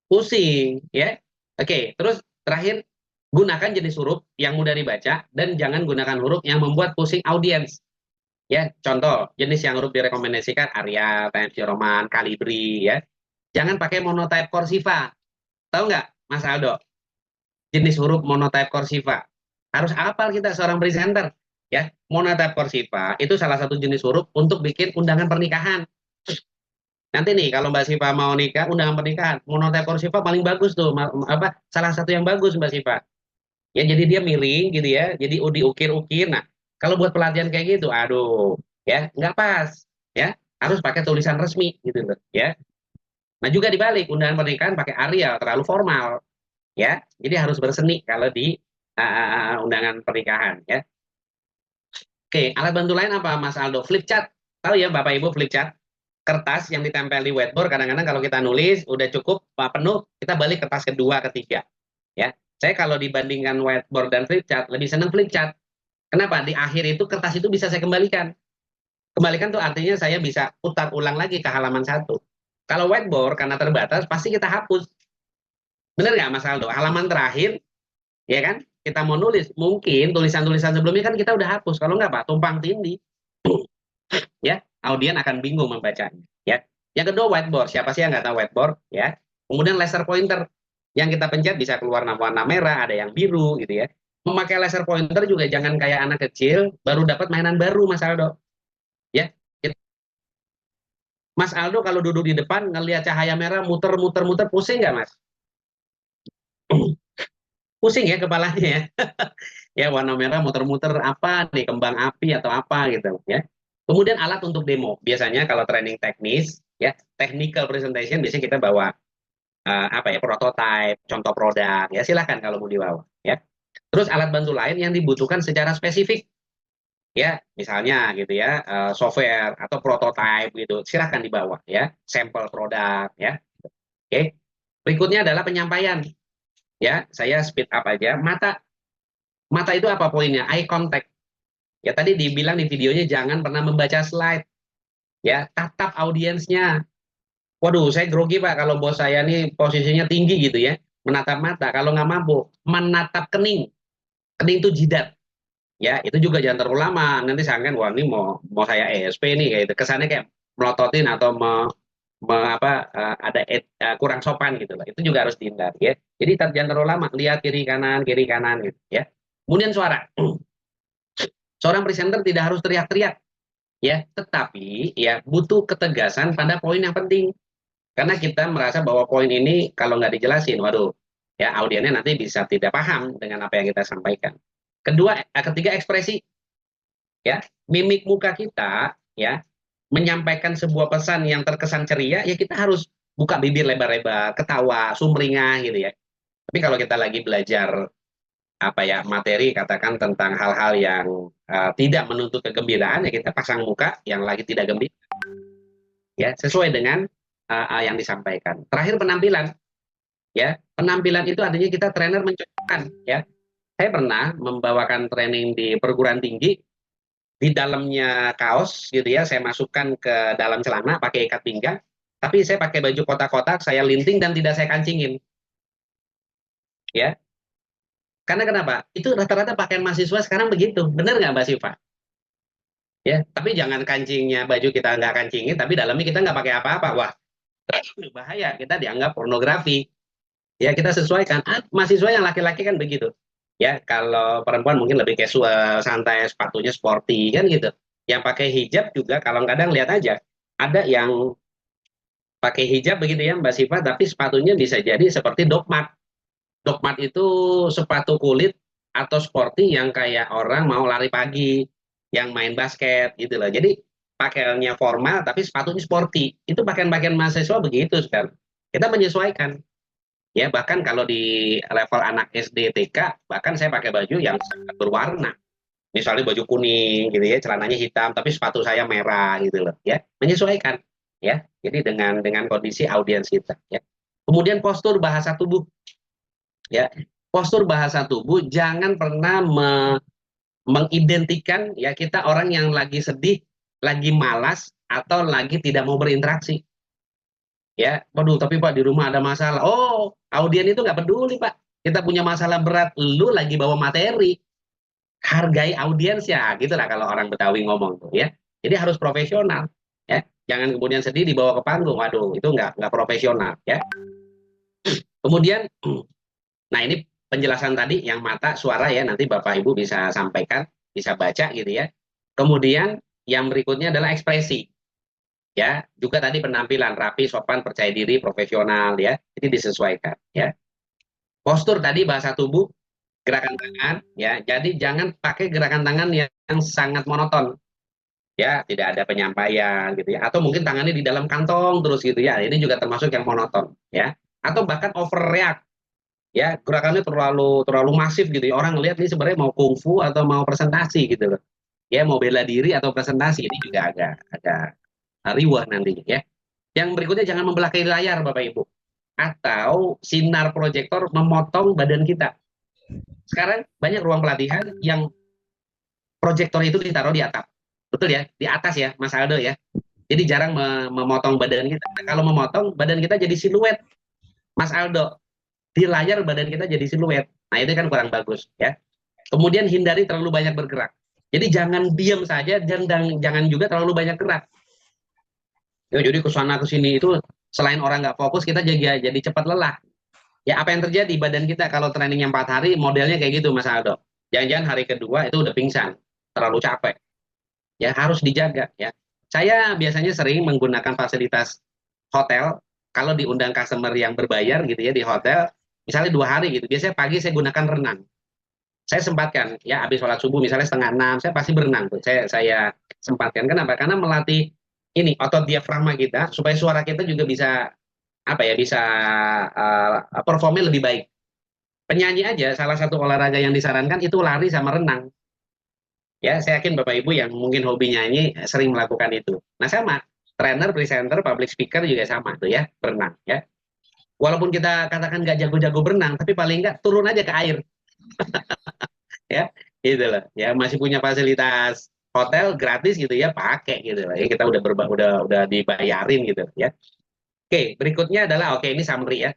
S3: Pusing ya. Oke, terus terakhir gunakan jenis huruf yang mudah dibaca dan jangan gunakan huruf yang membuat pusing audiens. Ya, contoh jenis yang huruf direkomendasikan Arial, Times New Roman, Calibri ya. Jangan pakai monotype Cursiva. Tahu nggak Mas Aldo? Jenis huruf monotype Cursiva. Harus hafal kita seorang presenter ya. Monotype Cursiva itu salah satu jenis huruf untuk bikin undangan pernikahan. Nanti nih kalau Mbak Siva mau nikah, undangan pernikahan, monotype Cursiva paling bagus tuh, salah satu yang bagus Mbak Siva. Ya jadi dia miring gitu ya, jadi diukir-ukir. Nah kalau buat pelatihan kayak gitu, aduh, ya nggak pas, ya harus pakai tulisan resmi gitu loh, ya. Nah juga dibalik, undangan pernikahan pakai Arial terlalu formal, ya. Jadi harus berseni kalau di undangan pernikahan, ya. Oke, alat bantu lain apa Mas Aldo? Flip chart, tahu ya Bapak Ibu flip chart? Kertas yang ditempel di whiteboard kadang-kadang kalau kita nulis udah cukup penuh kita balik kertas kedua ketiga ya saya kalau dibandingkan whiteboard dan flip chart lebih senang flip chart kenapa di akhir itu kertas itu bisa saya kembalikan tuh artinya saya bisa putar ulang lagi ke halaman 1 kalau whiteboard karena terbatas pasti kita hapus bener nggak Mas Aldo halaman terakhir ya kan kita mau nulis mungkin tulisan-tulisan sebelumnya kan kita udah hapus kalau nggak Pak tumpang tindih ya audien akan bingung membacanya ya yang kedua whiteboard siapa sih yang nggak tahu whiteboard ya kemudian laser pointer yang kita pencet bisa keluar warna merah ada yang biru gitu ya memakai laser pointer juga jangan kayak anak kecil baru dapat mainan baru Mas Aldo ya Mas Aldo kalau duduk di depan ngelihat cahaya merah muter pusing nggak Mas pusing ya kepalanya ya ya warna merah muter-muter apa nih kembang api atau apa gitu ya kemudian alat untuk demo biasanya kalau training teknis ya technical presentation biasanya kita bawa prototype contoh produk ya silahkan kalau mau dibawa ya terus alat bantu lain yang dibutuhkan secara spesifik ya misalnya gitu ya software atau prototype gitu silahkan dibawa ya sampel produk ya oke berikutnya adalah penyampaian ya saya speed up aja mata itu apa poinnya eye contact ya tadi dibilang di videonya jangan pernah membaca slide ya tatap audiensnya waduh saya grogi Pak kalau bos saya nih posisinya tinggi gitu ya menatap mata kalau nggak mampu menatap kening itu jidat ya itu juga jangan terlalu lama nanti sangkan wah ini mau saya ESP nih kayak itu kesannya kayak melototin atau kurang sopan gitu lah itu juga harus dihindari ya jadi jangan terlalu lama lihat kiri kanan gitu ya kemudian suara seorang presenter tidak harus teriak-teriak ya tetapi ya butuh ketegasan pada poin yang penting karena kita merasa bahwa poin ini kalau nggak dijelasin waduh ya audiennya nanti bisa tidak paham dengan apa yang kita sampaikan ketiga ekspresi ya mimik muka kita ya menyampaikan sebuah pesan yang terkesan ceria ya kita harus buka bibir lebar-lebar ketawa sumringah gitu ya tapi kalau kita lagi belajar materi katakan tentang hal-hal yang tidak menuntut kegembiraan ya kita pasang muka yang lagi tidak gembira ya sesuai dengan yang disampaikan. Terakhir penampilan ya penampilan itu artinya kita trainer mencocokkan ya saya pernah membawakan training di perguruan tinggi di dalamnya kaos gitu ya saya masukkan ke dalam celana pakai ikat pinggang tapi saya pakai baju kotak-kotak saya linting dan tidak saya kancingin ya karena kenapa? Itu rata-rata pakaian mahasiswa sekarang begitu. Benar nggak Mbak Siva? Ya, tapi jangan kancingnya baju kita nggak kancingin, tapi dalamnya kita nggak pakai apa-apa. Wah, bahaya, kita dianggap pornografi. Ya kita sesuaikan. Mahasiswa yang laki-laki kan begitu. Ya kalau perempuan mungkin lebih casual, santai, sepatunya sporty kan gitu. Yang pakai hijab juga kalau kadang lihat aja. Ada yang pakai hijab begitu ya Mbak Siva, tapi sepatunya bisa jadi seperti dogmat. Dogmat itu sepatu kulit atau sporty yang kayak orang mau lari pagi, yang main basket gitu loh. Jadi pakaiannya formal tapi sepatunya sporty. Itu pakaian-pakaian mahasiswa begitu sekarang. Kita menyesuaikan. Ya bahkan kalau di level anak SD TK, bahkan saya pakai baju yang sangat berwarna. Misalnya baju kuning gitu ya, celananya hitam tapi sepatu saya merah gitu loh ya. Menyesuaikan ya. Jadi dengan kondisi audiens kita ya. Kemudian postur bahasa tubuh ya. Postur bahasa tubuh jangan pernah mengidentikan ya kita orang yang lagi sedih, lagi malas atau lagi tidak mau berinteraksi. Ya, waduh, tapi Pak di rumah ada masalah. Oh, audien itu nggak peduli Pak. Kita punya masalah berat, lu lagi bawa materi, hargai audiens ya, gitulah kalau orang Betawi ngomong tuh ya. Jadi harus profesional, ya. Jangan kemudian sedih dibawa ke panggung, waduh, itu nggak profesional, ya. Kemudian, nah ini penjelasan tadi yang mata, suara ya, nanti Bapak Ibu bisa sampaikan, bisa baca gitu ya. Kemudian yang berikutnya adalah ekspresi. Ya, juga tadi penampilan rapi, sopan, percaya diri, profesional ya. Jadi disesuaikan ya. Postur tadi bahasa tubuh, gerakan tangan ya. Jadi jangan pakai gerakan tangan yang sangat monoton. Ya, tidak ada penyampaian gitu ya. Atau mungkin tangannya di dalam kantong terus gitu ya. Ini juga termasuk yang monoton ya. Atau bahkan overreact ya, gerakannya terlalu masif gitu ya. Orang lihat ini sebenarnya mau kungfu atau mau presentasi gitu loh. Ya, mau bela diri atau presentasi ini juga agak riwah nantinya ya. Yang berikutnya jangan membelakangi layar Bapak Ibu. Atau sinar proyektor memotong badan kita. Sekarang banyak ruang pelatihan yang proyektor itu ditaruh di atap. Betul ya? Di atas ya, Mas Aldo ya. Jadi jarang memotong badan kita. Nah, kalau memotong badan kita jadi siluet. Mas Aldo, di layar badan kita jadi siluet. Nah, itu kan kurang bagus ya. Kemudian hindari terlalu banyak bergerak. Jadi jangan diam saja dan jangan juga terlalu banyak gerak. Ya, jadi ke sana ke sini itu selain orang nggak fokus, kita jadi cepat lelah. Ya apa yang terjadi badan kita kalau trainingnya 4 hari modelnya kayak gitu Mas Aldo. Jangan-jangan hari kedua itu udah pingsan, terlalu capek. Ya harus dijaga ya. Saya biasanya sering menggunakan fasilitas hotel kalau diundang customer yang berbayar gitu ya di hotel, misalnya 2 hari gitu. Biasanya pagi saya gunakan renang. Saya sempatkan ya habis sholat subuh misalnya 5:30 saya pasti berenang tuh. Saya sempatkan. Kenapa? Karena melatih ini otot diafragma kita supaya suara kita juga bisa apa ya bisa performnya lebih baik. Penyanyi aja salah satu olahraga yang disarankan itu lari sama renang. Ya, saya yakin Bapak Ibu yang mungkin hobi nyanyi sering melakukan itu. Nah, sama trainer, presenter, public speaker juga sama tuh ya, berenang ya. Walaupun kita katakan nggak jago-jago berenang, tapi paling nggak turun aja ke air. Ya, gitu loh. Ya, masih punya fasilitas hotel gratis gitu ya, pakai gitu loh. Ya, kita udah dibayarin gitu ya. Oke, berikutnya adalah oke ini summary ya.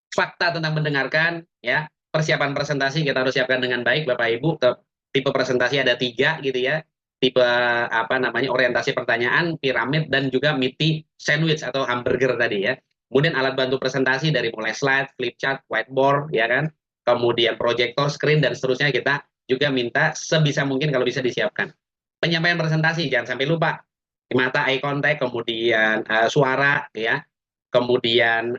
S3: Fakta tentang mendengarkan ya. Persiapan presentasi kita harus siapkan dengan baik Bapak Ibu. Tipe presentasi ada 3 gitu ya. Tipe apa namanya orientasi pertanyaan, piramid dan juga MITI sandwich atau hamburger tadi ya. Kemudian alat bantu presentasi dari mulai slide, flip chart, whiteboard ya kan. Kemudian proyektor, screen dan seterusnya kita juga minta sebisa mungkin kalau bisa disiapkan. Penyampaian presentasi jangan sampai lupa. Mata eye contact, kemudian suara ya. Kemudian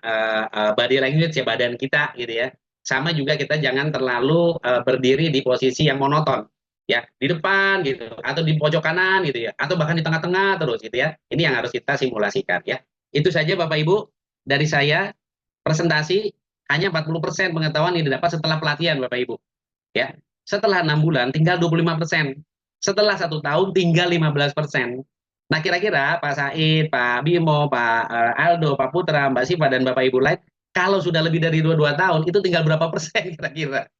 S3: body language ya badan kita gitu ya. Sama juga kita jangan terlalu berdiri di posisi yang monoton ya di depan gitu atau di pojok kanan gitu ya atau bahkan di tengah-tengah terus gitu ya. Ini yang harus kita simulasikan ya. Itu saja Bapak Ibu dari saya presentasi hanya 40% pengetahuan yang didapat setelah pelatihan Bapak Ibu ya. Setelah 6 bulan tinggal 25%. Setelah 1 tahun tinggal 15%. Nah kira-kira Pak Said, Pak Bimo, Pak Aldo, Pak Putra, Mbak Siva dan Bapak Ibu lain, kalau sudah lebih dari 22 tahun itu tinggal berapa persen kira-kira?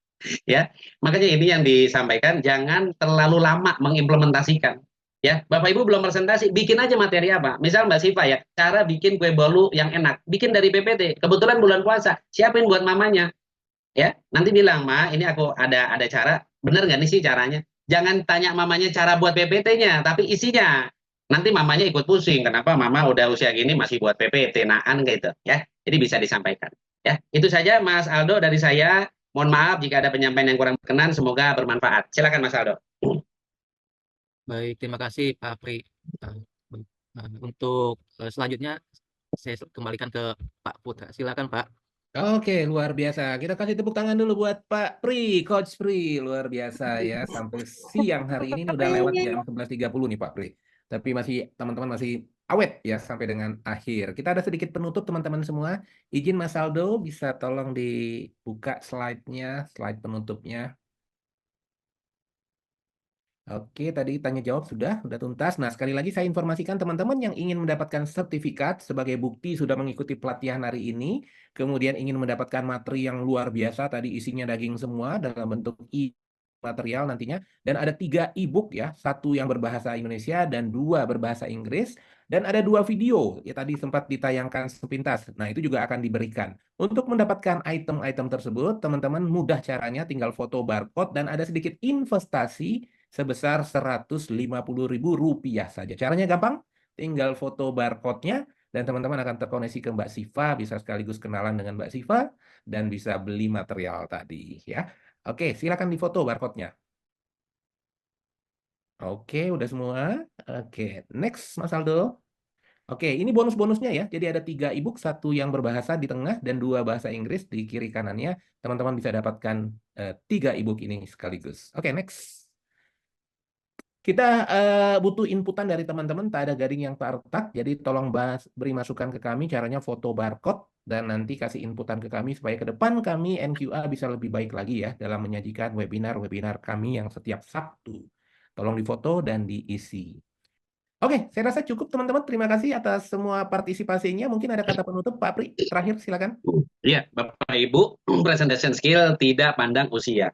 S3: Ya, makanya ini yang disampaikan jangan terlalu lama mengimplementasikan. Ya, Bapak Ibu belum presentasi, bikin aja materi apa? Misal Mbak Siva ya, cara bikin kue bolu yang enak, bikin dari PPT. Kebetulan bulan puasa, siapin buat mamanya. Ya, nanti bilang Ma, ini aku ada cara, bener nggak nih sih caranya? Jangan tanya mamanya cara buat PPT-nya, tapi isinya. nanti mamanya ikut pusing. Kenapa mama udah usia gini masih buat PPT, naan gitu ya. Jadi bisa disampaikan. Ya, itu saja Mas Aldo dari saya. Mohon maaf jika ada penyampaian yang kurang berkenan. Semoga bermanfaat. Silakan Mas Aldo.
S2: Baik, terima kasih Pak Apri. Baik. Untuk selanjutnya saya kembalikan ke Pak Putra. Silakan Pak.
S1: Oke, luar biasa. Kita kasih tepuk tangan dulu buat Pak Pri, Coach Pri. Luar biasa ya. Sampai siang hari ini udah lewat jam 11.30 nih Pak Pri. Tapi masih teman-teman masih awet ya sampai dengan akhir. Kita ada sedikit penutup teman-teman semua. Izin Mas Aldo bisa tolong dibuka slide-nya, slide penutupnya. Oke, tadi tanya jawab sudah tuntas. Nah, sekali lagi saya informasikan teman-teman yang ingin mendapatkan sertifikat sebagai bukti sudah mengikuti pelatihan hari ini, kemudian ingin mendapatkan materi yang luar biasa, tadi isinya daging semua dalam bentuk material nantinya, dan ada 3 e-book ya, 1 yang berbahasa Indonesia dan 2 berbahasa Inggris, dan ada 2 video ya tadi sempat ditayangkan sepintas. Nah, itu juga akan diberikan. Untuk mendapatkan item-item tersebut, teman-teman mudah caranya tinggal foto barcode dan ada sedikit investasi sebesar Rp150.000 saja. Caranya gampang, tinggal foto barcode-nya dan teman-teman akan terkoneksi ke Mbak Siva, bisa sekaligus kenalan dengan Mbak Siva dan bisa beli material tadi ya. Oke, silakan difoto barcode-nya. Oke, udah semua. Oke, next Mas Aldo. Oke, ini bonus-bonusnya ya. Jadi ada 3 e-book, 1 yang berbahasa di tengah dan 2 bahasa Inggris di kiri kanannya. Teman-teman bisa dapatkan 3 e-book ini sekaligus. Oke, next. Kita butuh inputan dari teman-teman, tak ada garing yang tak retak, jadi tolong beri masukan ke kami, caranya foto barcode, dan nanti kasih inputan ke kami supaya ke depan kami NQA bisa lebih baik lagi ya dalam menyajikan webinar-webinar kami yang setiap Sabtu. Tolong difoto dan diisi. Oke, saya rasa cukup teman-teman. Terima kasih atas semua partisipasinya. Mungkin ada kata penutup, Pak Pri, terakhir silakan.
S3: Iya, Bapak Ibu, presentation skill tidak pandang usia.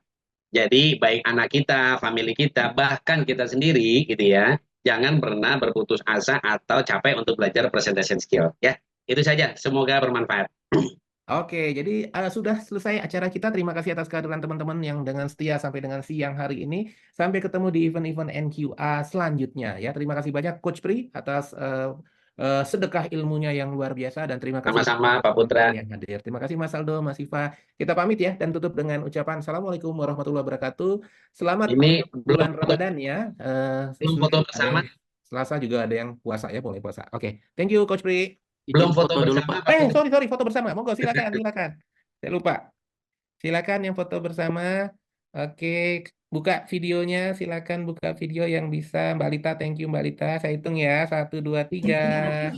S3: Jadi baik anak kita, family kita, bahkan kita sendiri gitu ya, jangan pernah berputus asa atau capek untuk belajar presentation skill ya. Itu saja, semoga bermanfaat.
S1: Oke, jadi sudah selesai acara kita. Terima kasih atas kehadiran teman-teman yang dengan setia sampai dengan siang hari ini. Sampai ketemu di event-event NQA selanjutnya ya. Terima kasih banyak Coach Pri atas sedekah ilmunya yang luar biasa dan terima kasih
S3: Sama-sama Pak
S1: teman-teman
S3: Putra.
S1: yang hadir. Terima kasih Mas Aldo, Mas Siva. Kita pamit ya dan tutup dengan ucapan Assalamualaikum warahmatullahi wabarakatuh. Selamat
S3: Ini
S1: bulan Ramadan ya.
S3: belum foto bersama.
S1: Selasa juga ada yang puasa ya, boleh puasa. Oke, thank you Coach Pri.
S3: Belum
S2: Izin
S3: foto
S2: dulu
S3: bersama,
S2: Pak.
S3: Pak.
S1: Sorry, foto bersama. Monggo, silakan. Saya lupa. Silakan yang foto bersama. Oke, buka videonya. Silakan buka video yang bisa. Mbak Lita, thank you Mbak Lita. Saya hitung ya. 1, 2, 3.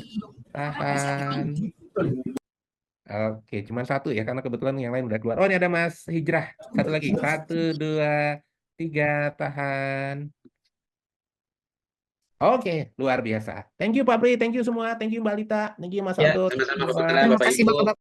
S1: Tahan. Oke, cuma 1 ya, karena kebetulan yang lain udah keluar. Oh, ini ada Mas Hijrah. 1 lagi. 1, 2, 3. Tahan. Oke, luar biasa. Thank you Pak Pri, thank you semua. Thank you Mbak Lita. Thank you Mas
S3: Ya,
S1: Aldo.
S3: sama-sama Pak
S1: Siva.
S3: Putra, Bapak Ibu.